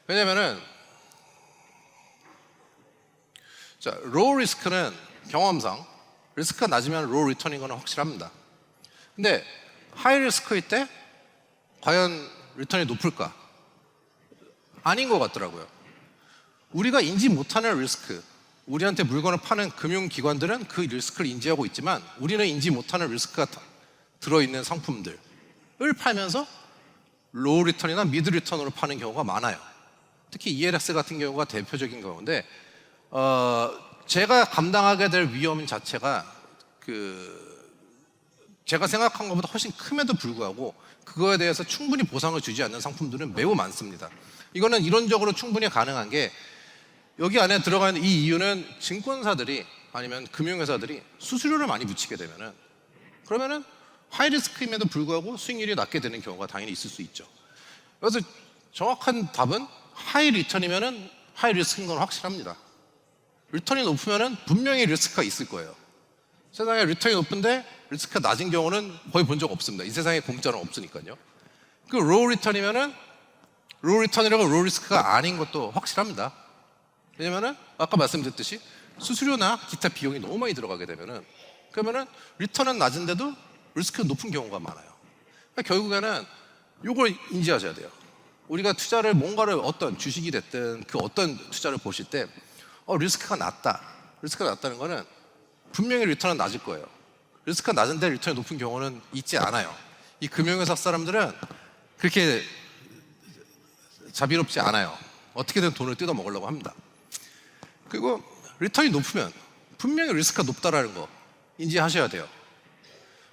Speaker 1: 왜냐면은 자, 로우 리스크는 경험상 리스크가 낮으면 로우 리턴인 건 확실합니다. 근데 하이 리스크일 때 과연 리턴이 높을까? 아닌 것 같더라고요. 우리가 인지 못하는 리스크, 우리한테 물건을 파는 금융기관들은 그 리스크를 인지하고 있지만 우리는 인지 못하는 리스크가 들어있는 상품들을 팔면서 로우 리턴이나 미드 리턴으로 파는 경우가 많아요. 특히 ELS 같은 경우가 대표적인 경우인데, 제가 감당하게 될 위험 자체가 제가 생각한 것보다 훨씬 큼에도 불구하고 그거에 대해서 충분히 보상을 주지 않는 상품들은 매우 많습니다. 이거는 이론적으로 충분히 가능한 게, 여기 안에 들어가 있는 이 이유는 증권사들이 아니면 금융회사들이 수수료를 많이 붙이게 되면은, 그러면은 하이 리스크임에도 불구하고 수익률이 낮게 되는 경우가 당연히 있을 수 있죠. 그래서 정확한 답은 하이 리턴이면은 하이 리스크인 건 확실합니다. 리턴이 높으면은 분명히 리스크가 있을 거예요. 세상에 리턴이 높은데 리스크가 낮은 경우는 거의 본 적 없습니다. 이 세상에 공짜는 없으니까요. 그 로우 리턴이면은 로우 리턴이라고 로우 리스크가 아닌 것도 확실합니다. 왜냐면은 아까 말씀드렸듯이 수수료나 기타 비용이 너무 많이 들어가게 되면은, 그러면은 리턴은 낮은데도 리스크가 높은 경우가 많아요. 그러니까 결국에는 이걸 인지하셔야 돼요. 우리가 투자를 뭔가를 어떤 주식이 됐든 그 어떤 투자를 보실 때 리스크가 낮다. 리스크가 낮다는 거는 분명히 리턴은 낮을 거예요. 리스크가 낮은데 리턴이 높은 경우는 있지 않아요. 이 금융회사 사람들은 그렇게 자비롭지 않아요. 어떻게든 돈을 뜯어 먹으려고 합니다. 그리고 리턴이 높으면 분명히 리스크가 높다라는 거 인지하셔야 돼요.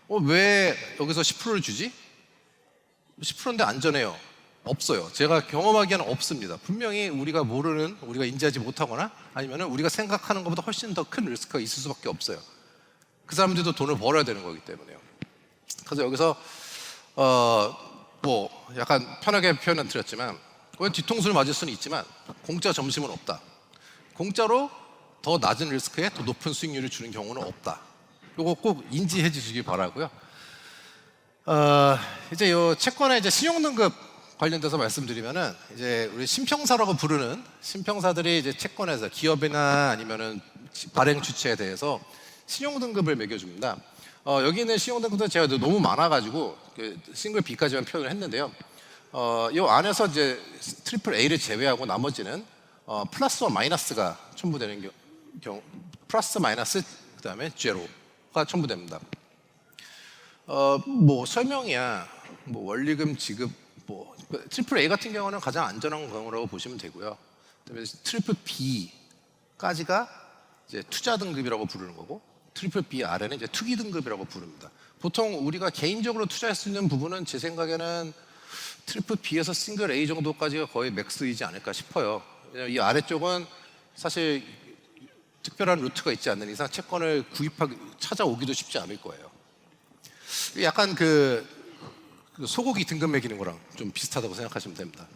Speaker 1: 왜 여기서 10%를 주지? 10%인데 안전해요. 없어요. 제가 경험하기에는 없습니다. 분명히 우리가 모르는, 우리가 인지하지 못하거나 아니면 우리가 생각하는 것보다 훨씬 더 큰 리스크가 있을 수밖에 없어요. 그 사람들도 돈을 벌어야 되는 거기 때문에요. 그래서 여기서 뭐 약간 편하게 표현은 드렸지만, 뒤통수를 맞을 수는 있지만 공짜 점심은 없다. 공짜로 더 낮은 리스크에 더 높은 수익률을 주는 경우는 없다. 이거 꼭 인지해 주시기 바라고요. 이제 요 채권의 이제 신용등급 관련돼서 말씀드리면은, 이제 우리 신평사라고 부르는 신평사들이 이제 채권에서 기업이나 아니면은 발행 주체에 대해서 신용등급을 매겨줍니다. 여기 있는 신용등급도 제가 너무 많아가지고 싱글 B까지만 표현을 했는데요. 이 안에서 이제 트리플 A를 제외하고 나머지는 플러스와 마이너스가 첨부되는 경우, 플러스 마이너스 그다음에 제로가 첨부됩니다. 뭐 설명이야, 뭐 원리금 지급, 뭐 트리플 A 같은 경우는 가장 안전한 경우라고 보시면 되고요. 그다음에 트리플 B까지가 이제 투자 등급이라고 부르는 거고, 트리플 B 아래는 이제 투기 등급이라고 부릅니다. 보통 우리가 개인적으로 투자할 수 있는 부분은 제 생각에는 트리플 B에서 싱글 A 정도까지가 거의 맥스이지 않을까 싶어요. 이 아래쪽은 사실 특별한 루트가 있지 않는 이상 채권을 찾아오기도 쉽지 않을 거예요. 약간 그 소고기 등급 매기는 거랑 좀 비슷하다고 생각하시면 됩니다.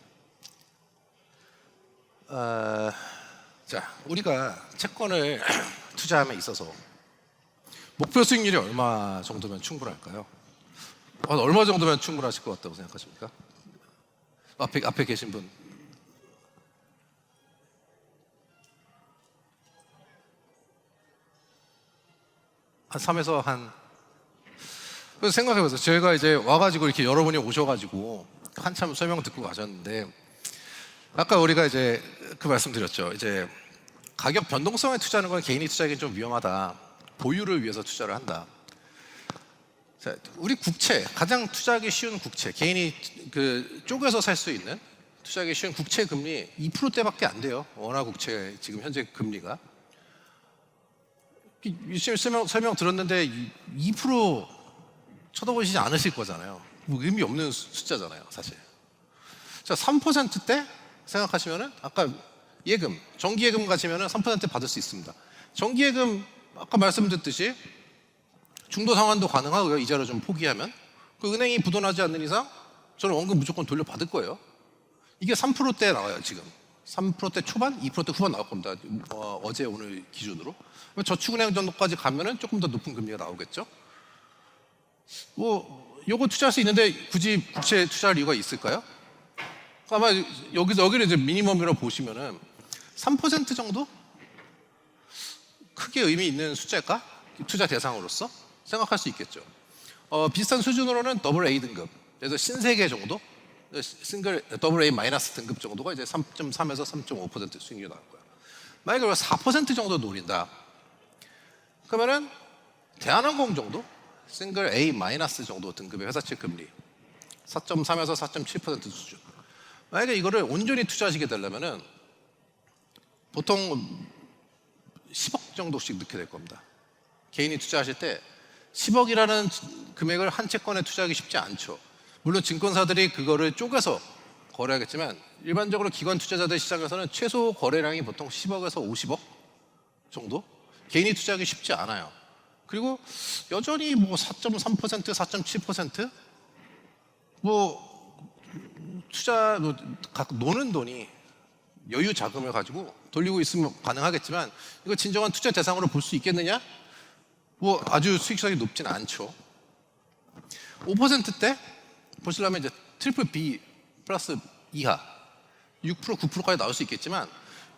Speaker 1: 자, 우리가 채권을 투자함에 있어서 목표 수익률이 얼마 정도면 충분할까요? 얼마 정도면 충분하실 것 같다고 생각하십니까? 앞에 계신 분. 한 3에서 그래서 생각해보세요. 제가 이제 와가지고 이렇게 여러분이 오셔가지고 한참 설명 듣고 가셨는데, 아까 우리가 이제 그 말씀 드렸죠. 이제 가격 변동성에 투자하는 건 개인이 투자하기엔 좀 위험하다. 보유를 위해서 투자를 한다. 자, 우리 국채, 가장 투자하기 쉬운 국채, 개인이 그 쪼개서 살 수 있는 투자하기 쉬운 국채 금리 2%대밖에 안 돼요. 원화 국채 지금 현재 금리가. 설명 들었는데 2% 쳐다보시지 않으실 거잖아요. 뭐 의미 없는 숫자잖아요, 사실. 자, 3%대 생각하시면은 아까 예금, 정기예금 가시면은 3% 받을 수 있습니다. 정기예금 아까 말씀드렸듯이 중도 상환도 가능하고요. 이자를 좀 포기하면 그 은행이 부도나지 않는 이상 저는 원금 무조건 돌려받을 거예요. 이게 3%대 나와요 지금. 3%대 초반, 2%대 후반 나올 겁니다. 어제 오늘 기준으로. 저축은행 정도까지 가면은 조금 더 높은 금리가 나오겠죠. 뭐 요거 투자할 수 있는데 굳이 국채 투자할 이유가 있을까요? 아마 여기를 이제 미니멈이라고 보시면은 3% 정도 크게 의미 있는 숫자일까? 투자 대상으로서 생각할 수 있겠죠. 비슷한 수준으로는 AA 등급, 그래서 신세계 정도, 싱글 AA 마이너스 등급 정도가 이제 3.3에서 3.5% 수익률이 나올 거예요. 만약에 4% 정도 노린다. 그러면은 대한항공 정도, 싱글 A 마이너스 정도 등급의 회사채 금리 4.3에서 4.7% 수준. 만약에 이거를 온전히 투자하시게 되려면은 보통 10억 정도씩 넣게 될 겁니다. 개인이 투자하실 때 10억이라는 금액을 한 채권에 투자하기 쉽지 않죠. 물론 증권사들이 그거를 쪼개서 거래하겠지만 일반적으로 기관 투자자들 시장에서는 최소 거래량이 보통 10억에서 50억 정도? 개인이 투자하기 쉽지 않아요. 그리고 여전히 뭐 4.3%, 4.7% 뭐 투자 노는 돈이 여유 자금을 가지고 돌리고 있으면 가능하겠지만 이거 진정한 투자 대상으로 볼 수 있겠느냐? 뭐 아주 수익성이 높지는 않죠. 5%대 보시려면 이제 트리플 B 플러스 이하 6%, 9%까지 나올 수 있겠지만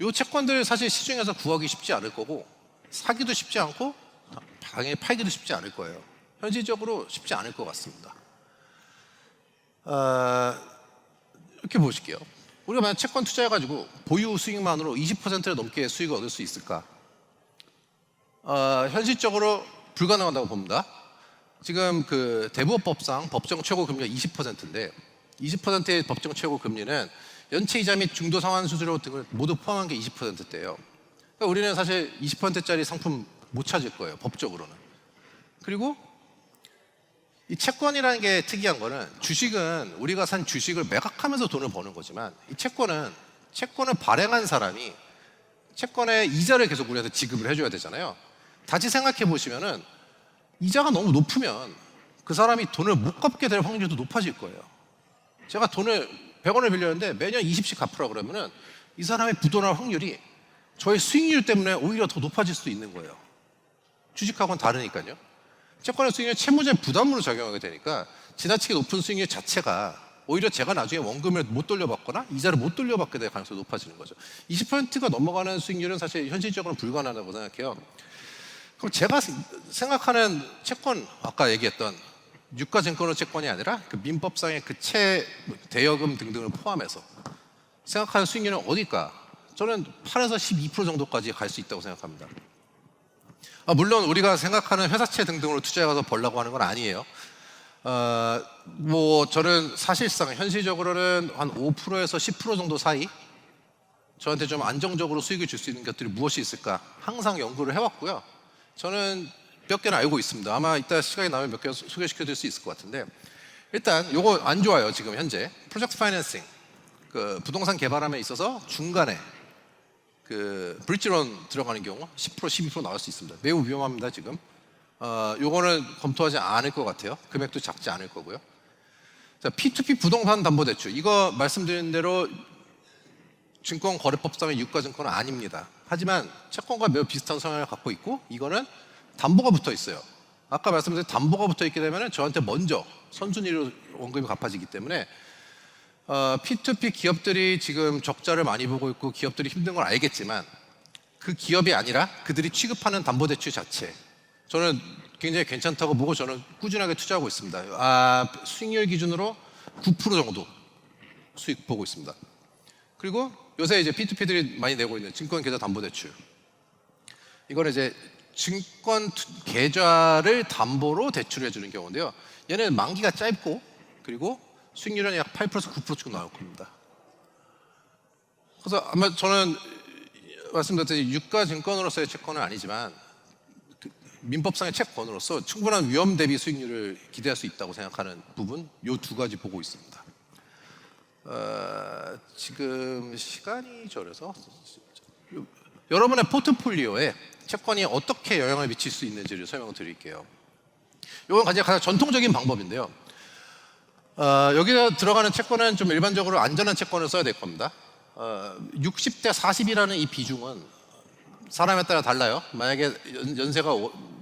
Speaker 1: 이 채권들 사실 시중에서 구하기 쉽지 않을 거고 사기도 쉽지 않고 당연히 팔기도 쉽지 않을 거예요. 현실적으로 쉽지 않을 것 같습니다. 이렇게 보실게요. 우리가 만약 채권 투자해가지고 보유 수익만으로 20%를 넘게 수익을 얻을 수 있을까? 현실적으로 불가능하다고 봅니다. 지금 그 대부업법상 법정 최고 금리가 20%인데 20%의 법정 최고 금리는 연체 이자 및 중도 상환 수수료 등을 모두 포함한 게 20%대예요. 그러니까 우리는 사실 20%짜리 상품 못 찾을 거예요, 법적으로는. 그리고 이 채권이라는 게 특이한 거는 주식은 우리가 산 주식을 매각하면서 돈을 버는 거지만 이 채권을 발행한 사람이 채권의 이자를 계속 우리한테 지급을 해줘야 되잖아요. 다시 생각해 보시면은 이자가 너무 높으면 그 사람이 돈을 못 갚게 될 확률도 높아질 거예요. 제가 돈을 100원을 빌렸는데 매년 20씩 갚으라 그러면은 이 사람의 부도날 확률이 저의 수익률 때문에 오히려 더 높아질 수도 있는 거예요. 주식하고는 다르니까요. 채권의 수익률 채무제 부담으로 작용하게 되니까 지나치게 높은 수익률 자체가 오히려 제가 나중에 원금을 못 돌려받거나 이자를 못 돌려받게 될 가능성이 높아지는 거죠. 20%가 넘어가는 수익률은 사실 현실적으로는 불가능하다고 생각해요. 그럼 제가 생각하는 채권, 아까 얘기했던 유가증권의 채권이 아니라 그 민법상의 그 대여금 등등을 포함해서 생각하는 수익률은 어딜까? 저는 8에서 12% 정도까지 갈 수 있다고 생각합니다. 물론 우리가 생각하는 회사채 등등으로 투자해서 벌려고 하는 건 아니에요. 뭐 저는 사실상 현실적으로는 한 5%에서 10% 정도 사이 저한테 좀 안정적으로 수익을 줄 수 있는 것들이 무엇이 있을까 항상 연구를 해왔고요. 저는 몇 개는 알고 있습니다. 아마 이따 시간이 나면 몇 개 소개시켜 드릴 수 있을 것 같은데 일단 요거 안 좋아요. 지금 현재 프로젝트 파이낸싱 그 부동산 개발함에 있어서 중간에 그 브릿지론 들어가는 경우 10%, 12% 나올 수 있습니다. 매우 위험합니다. 지금 요거는 검토하지 않을 것 같아요. 금액도 작지 않을 거고요. 자, P2P 부동산 담보대출 이거 말씀드린 대로 증권거래법상의 유가증권은 아닙니다. 하지만 채권과 매우 비슷한 성향을 갖고 있고 이거는 담보가 붙어 있어요. 아까 말씀드린 담보가 붙어 있게 되면 저한테 먼저 선순위로 원금이 갚아지기 때문에 P2P 기업들이 지금 적자를 많이 보고 있고 기업들이 힘든 걸 알겠지만 그 기업이 아니라 그들이 취급하는 담보대출 자체 저는 굉장히 괜찮다고 보고 저는 꾸준하게 투자하고 있습니다. 수익률 기준으로 9% 정도 수익 보고 있습니다. 그리고 요새 이제 P2P들이 많이 내고 있는 증권계좌 담보대출 이거는 이제 증권 계좌를 담보로 대출해 주는 경우인데요. 얘는 만기가 짧고 그리고 수익률은 약 8%에서 9%쯤 나올 겁니다. 그래서 아마 저는 말씀드렸듯이 유가증권으로서의 채권은 아니지만 민법상의 채권으로서 충분한 위험 대비 수익률을 기대할 수 있다고 생각하는 부분, 이 두 가지 보고 있습니다. 지금 시간이 저래서 여러분의 포트폴리오에 채권이 어떻게 영향을 미칠 수 있는지를 설명을 드릴게요. 이건 가장 전통적인 방법인데요. 여기에 들어가는 채권은 좀 일반적으로 안전한 채권을 써야 될 겁니다. 60대 40이라는 이 비중은 사람에 따라 달라요. 만약에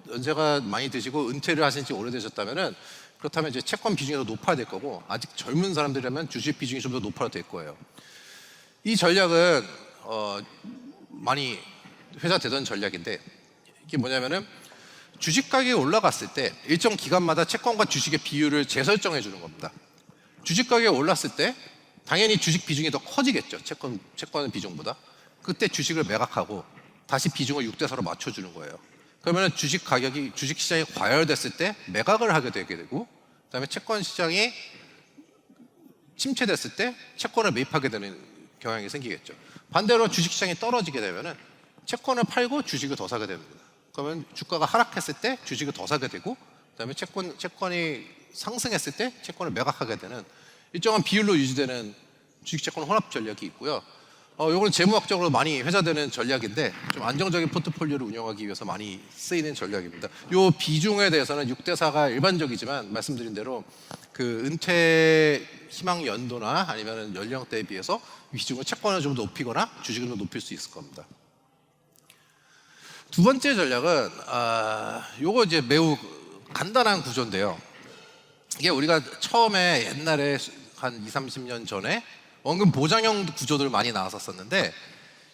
Speaker 1: 연세가 많이 드시고 은퇴를 하신 지 오래되셨다면은 그렇다면 이제 채권 비중이 더 높아야 될 거고, 아직 젊은 사람들이라면 주식 비중이 좀 더 높아야 될 거예요. 이 전략은 많이 회자되던 전략인데, 이게 뭐냐면은 주식 가격이 올라갔을 때 일정 기간마다 채권과 주식의 비율을 재설정해 주는 겁니다. 주식 가격이 올랐을 때 당연히 주식 비중이 더 커지겠죠. 채권 비중보다. 그때 주식을 매각하고 다시 비중을 6대 4로 맞춰주는 거예요. 그러면 주식 시장이 과열됐을 때 매각을 하게 되게 되고, 그다음에 채권 시장이 침체됐을 때 채권을 매입하게 되는 경향이 생기겠죠. 반대로 주식 시장이 떨어지게 되면은 채권을 팔고 주식을 더 사게 됩니다. 그러면 주가가 하락했을 때 주식을 더 사게 되고, 그다음에 채권이 상승했을 때 채권을 매각하게 되는 일정한 비율로 유지되는 주식채권 혼합 전략이 있고요. 이건 재무학적으로 많이 회자되는 전략인데 좀 안정적인 포트폴리오를 운영하기 위해서 많이 쓰이는 전략입니다. 이 비중에 대해서는 6대 4가 일반적이지만 말씀드린 대로 그 은퇴 희망 연도나 아니면 연령대에 비해서 비중을 채권을 좀 높이거나 주식을 좀 높일 수 있을 겁니다. 두 번째 전략은 요거 이제 매우 간단한 구조인데요. 이게 우리가 처음에 옛날에 한 20, 30년 전에 원금 보장형 구조들 많이 나왔었는데,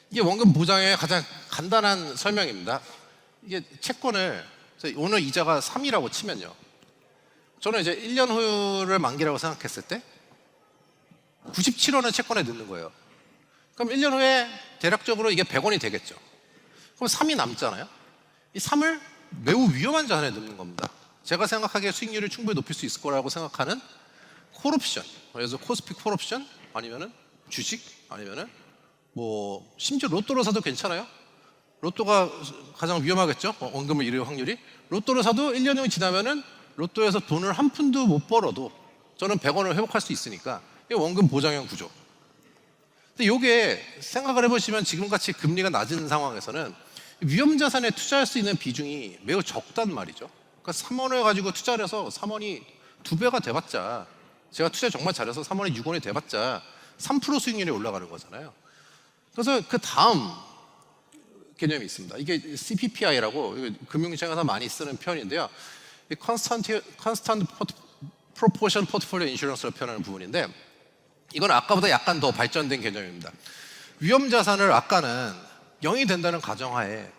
Speaker 1: 이게 원금 보장의 가장 간단한 설명입니다. 이게 채권을 오늘 이자가 3이라고 치면요, 저는 이제 1년 후를 만기라고 생각했을 때 97원을 채권에 넣는 거예요. 그럼 1년 후에 대략적으로 이게 100원이 되겠죠. 그럼 3이 남잖아요. 이 3을 매우 위험한 자산에 넣는 겁니다. 제가 생각하기에 수익률을 충분히 높일 수 있을 거라고 생각하는 콜옵션, 그래서 코스피 콜옵션, 아니면은 주식, 아니면은 뭐 심지어 로또를 사도 괜찮아요. 로또가 가장 위험하겠죠. 원금을 잃을 확률이. 로또를 사도 1년 후 지나면은 로또에서 돈을 한 푼도 못 벌어도 저는 100원을 회복할 수 있으니까 이게 원금 보장형 구조. 근데 이게 생각을 해보시면 지금같이 금리가 낮은 상황에서는 위험 자산에 투자할 수 있는 비중이 매우 적단 말이죠. 그러니까 3원을 가지고 투자를 해서 3원이 2배가 돼봤자, 제가 투자 정말 잘해서 3원이 6원이 돼봤자 3% 수익률이 올라가는 거잖아요. 그래서 그 다음 개념이 있습니다. 이게 CPPI라고 금융시장에서 많이 쓰는 표현인데요. Constant Proportion Portfolio Insurance로 표현하는 부분인데, 이건 아까보다 약간 더 발전된 개념입니다. 위험 자산을 아까는 0이 된다는 가정하에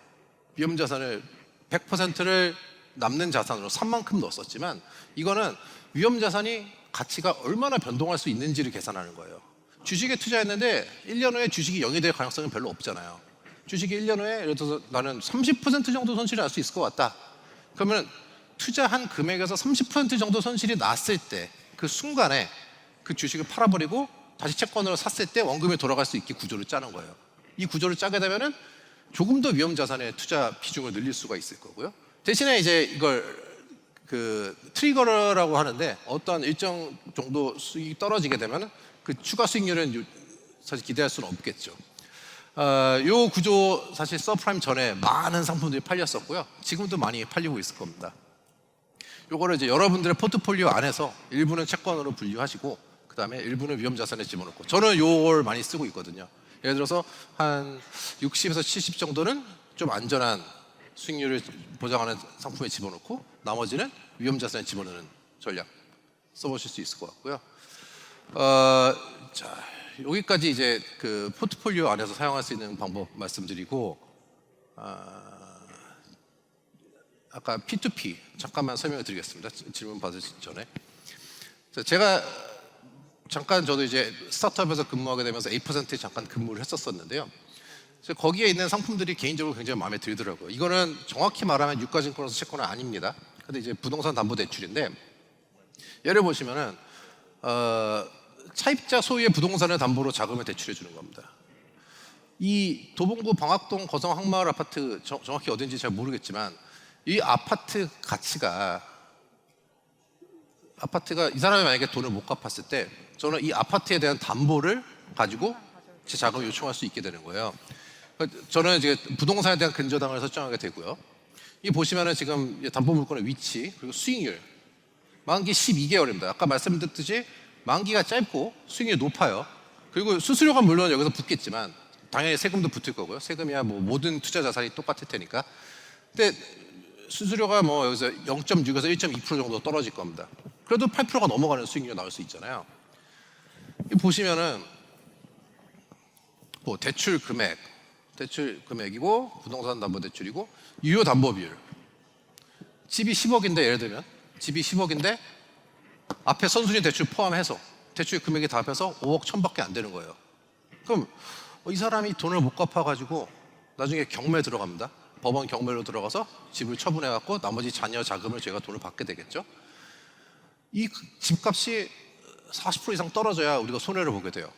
Speaker 1: 위험 자산을 100%를 남는 자산으로 3만큼 넣었었지만, 이거는 위험 자산이 가치가 얼마나 변동할 수 있는지를 계산하는 거예요. 주식에 투자했는데 1년 후에 주식이 0이 될 가능성은 별로 없잖아요. 주식이 1년 후에 예를 들어서 나는 30% 정도 손실이 날 수 있을 것 같다. 그러면 투자한 금액에서 30% 정도 손실이 났을 때 그 순간에 그 주식을 팔아버리고 다시 채권으로 샀을 때 원금이 돌아갈 수 있게 구조를 짜는 거예요. 이 구조를 짜게 되면은 조금 더 위험 자산의 투자 비중을 늘릴 수가 있을 거고요. 대신에 이제 이걸 그 트리거라고 하는데, 어떤 일정 정도 수익이 떨어지게 되면 그 추가 수익률은 사실 기대할 수는 없겠죠. 이 구조 사실 서프라임 전에 많은 상품들이 팔렸었고요. 지금도 많이 팔리고 있을 겁니다. 요거를 이제 여러분들의 포트폴리오 안에서 일부는 채권으로 분류하시고 그 다음에 일부는 위험 자산에 집어넣고, 저는 요걸 많이 쓰고 있거든요. 예를 들어서 한 60에서 70 정도는 좀 안전한 수익률을 보장하는 상품에 집어넣고 나머지는 위험 자산에 집어넣는 전략 써보실 수 있을 것 같고요. 자, 여기까지 이제 그 포트폴리오 안에서 사용할 수 있는 방법 말씀드리고, 아까 P2P 잠깐만 설명을 드리겠습니다. 질문 받으시기 전에. 제가 잠깐 저도 이제 스타트업에서 근무하게 되면서 8%에 잠깐 근무를 했었는데요. 그래서 거기에 있는 상품들이 개인적으로 굉장히 마음에 들더라고요. 이거는 정확히 말하면 유가증권에서 채권은 아닙니다. 근데 이제 부동산 담보 대출인데 예를 보시면은 차입자 소유의 부동산을 담보로 자금을 대출해 주는 겁니다. 이 도봉구 방학동 거성 항마을 아파트 정확히 어딘지 잘 모르겠지만 이 아파트 가치가 아파트가 이 사람이 만약에 돈을 못 갚았을 때 저는 이 아파트에 대한 담보를 가지고 제 자금을 요청할 수 있게 되는 거예요. 저는 이제 부동산에 대한 근저당을 설정하게 되고요. 이 보시면은 지금 담보 물건의 위치 그리고 수익률 만기 12개월입니다. 아까 말씀드렸듯이 만기가 짧고 수익률이 높아요. 그리고 수수료가 물론 여기서 붙겠지만 당연히 세금도 붙을 거고요. 세금이야 뭐 모든 투자 자산이 똑같을 테니까. 근데 수수료가 뭐 여기서 0.6에서 1.2% 정도 떨어질 겁니다. 그래도 8%가 넘어가는 수익률이 나올 수 있잖아요. 이 보시면은 뭐 대출 금액이고 부동산 담보 대출이고 유효 담보 비율. 집이 10억인데 예를 들면 집이 10억인데 앞에 선순위 대출 포함해서 대출 금액이 다 합해서 5억 1천밖에 안 되는 거예요. 그럼 이 사람이 돈을 못 갚아가지고 나중에 경매 들어갑니다. 법원 경매로 들어가서 집을 처분해갖고 나머지 자녀 자금을 제가 돈을 받게 되겠죠. 이 집값이 40% 이상 떨어져야 우리가 손해를 보게 돼요.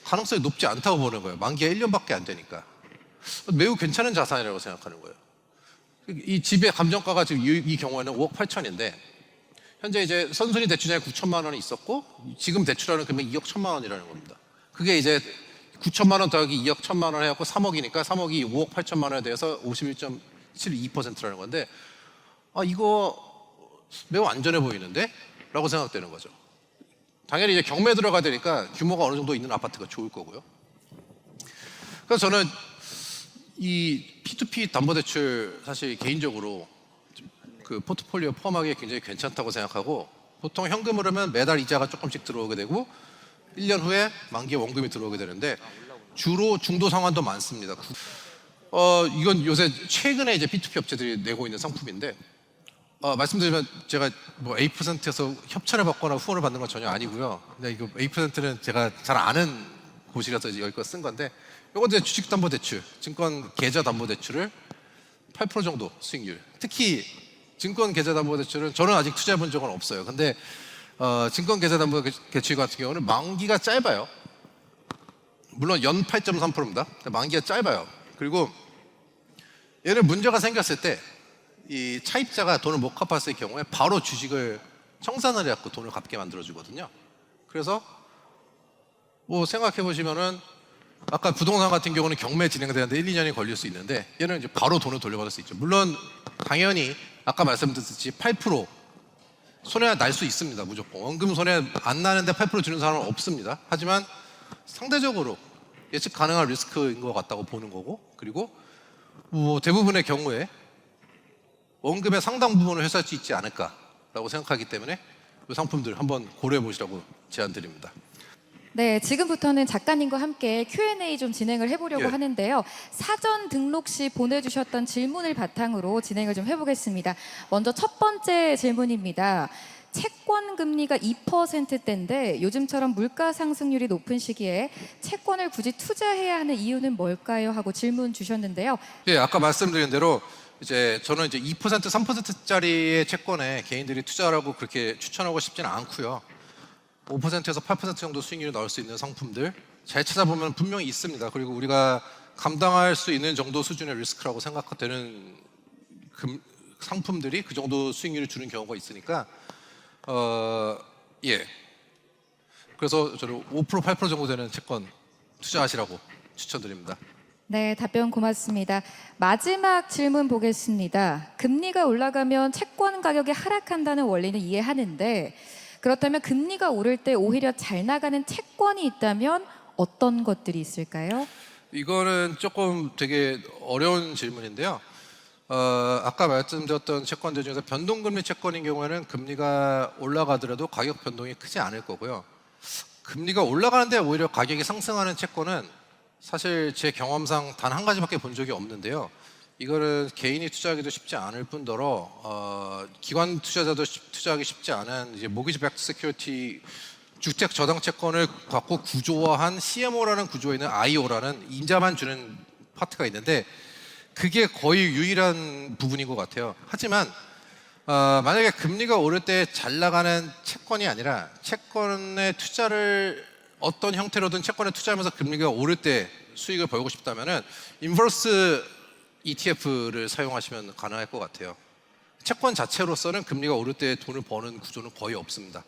Speaker 1: 가능성이 높지 않다고 보는 거예요. 만기가 1년밖에 안 되니까. 매우 괜찮은 자산이라고 생각하는 거예요. 이 집의 감정가가 지금 이 경우에는 5억 8천인데 현재 이제 선순위 대출자에 9천만 원이 있었고 지금 대출하는 금액이 2억 1천만 원이라는 겁니다. 그게 이제 9천만 원 더하기 2억 1천만 원 해갖고 3억이니까 3억이 5억 8천만 원에 대해서 51.72%라는 건데 이거 매우 안전해 보이는데? 라고 생각되는 거죠. 당연히 이제 경매 들어가야 되니까 규모가 어느 정도 있는 아파트가 좋을 거고요. 그래서 저는 이 P2P 담보대출 사실 개인적으로 그 포트폴리오 포함하기에 굉장히 괜찮다고 생각하고 보통 현금으로면 매달 이자가 조금씩 들어오게 되고 1년 후에 만기에 원금이 들어오게 되는데 주로 중도 상환도 많습니다. 이건 요새 최근에 이제 P2P 업체들이 내고 있는 상품인데 말씀드리면 제가 뭐 A%에서 협찬을 받거나 후원을 받는 건 전혀 아니고요. 근데 이거 A%는 제가 잘 아는 곳이라서 이제 여기껏 쓴 건데 이건 이제 주식담보대출, 증권 계좌담보대출을 8% 정도 수익률. 특히 증권 계좌담보대출은 저는 아직 투자해 본 적은 없어요. 근데 증권 계좌담보대출 같은 경우는 만기가 짧아요. 물론 연 8.3%입니다. 만기가 짧아요. 그리고 얘는 문제가 생겼을 때 이 차입자가 돈을 못 갚았을 경우에 바로 주식을 청산을 해갖고 돈을 갚게 만들어주거든요. 그래서 뭐 생각해 보시면은 아까 부동산 같은 경우는 경매 진행되는데 1, 2년이 걸릴 수 있는데 얘는 이제 바로 돈을 돌려받을 수 있죠. 물론 당연히 아까 말씀드렸듯이 8% 손해가 날 수 있습니다. 무조건 원금 손해 안 나는데 8% 주는 사람은 없습니다. 하지만 상대적으로 예측 가능한 리스크인 것 같다고 보는 거고 그리고 뭐 대부분의 경우에 원금의 상당 부분을 회수할 수 있지 않을까라고 생각하기 때문에 이 상품들 한번 고려해 보시라고 제안드립니다.
Speaker 2: 네, 지금부터는 작가님과 함께 Q&A 좀 진행을 해보려고 하는데요. 사전 등록 시 보내주셨던 질문을 바탕으로 진행을 좀 해보겠습니다. 먼저 첫 번째 질문입니다. 채권 금리가 2%대인데 요즘처럼 물가 상승률이 높은 시기에 채권을 굳이 투자해야 하는 이유는 뭘까요? 하고 질문 주셨는데요.
Speaker 1: 예, 아까 말씀드린 대로 이제 저는 이제 2%, 3%짜리의 채권에 개인들이 투자라고 그렇게 추천하고 싶지는 않고요. 5%에서 8% 정도 수익률이 나올 수 있는 상품들 잘 찾아보면 분명히 있습니다. 그리고 우리가 감당할 수 있는 정도 수준의 리스크라고 생각되는 상품들이 그 정도 수익률을 주는 경우가 있으니까 그래서 저는 5%, 8% 정도 되는 채권 투자하시라고 추천드립니다.
Speaker 2: 네, 답변 고맙습니다. 마지막 질문 보겠습니다. 금리가 올라가면 채권 가격이 하락한다는 원리는 이해하는데 그렇다면 금리가 오를 때 오히려 잘 나가는 채권이 있다면 어떤 것들이 있을까요?
Speaker 1: 이거는 조금 되게 어려운 질문인데요. 아까 말씀드렸던 채권들 중에서 변동금리 채권인 경우에는 금리가 올라가더라도 가격 변동이 크지 않을 거고요. 금리가 올라가는데 오히려 가격이 상승하는 채권은 사실 제 경험상 단 한 가지밖에 본 적이 없는데요. 이거는 개인이 투자하기도 쉽지 않을 뿐더러 기관 투자자도 투자하기 쉽지 않은 이제 모기지 백트 세큐리티 주택 저당 채권을 갖고 구조화한 CMO라는 구조에 있는 IO라는 임자만 주는 파트가 있는데 그게 거의 유일한 부분인 것 같아요. 하지만 만약에 금리가 오를 때 잘 나가는 채권이 아니라 채권에 투자를 어떤 형태로든 채권에 투자하면서 금리가 오를 때 수익을 벌고 싶다면은 인버스 ETF를 사용하시면 가능할 것 같아요. 채권 자체로서는 금리가 오를 때 돈을 버는 구조는 거의 없습니다.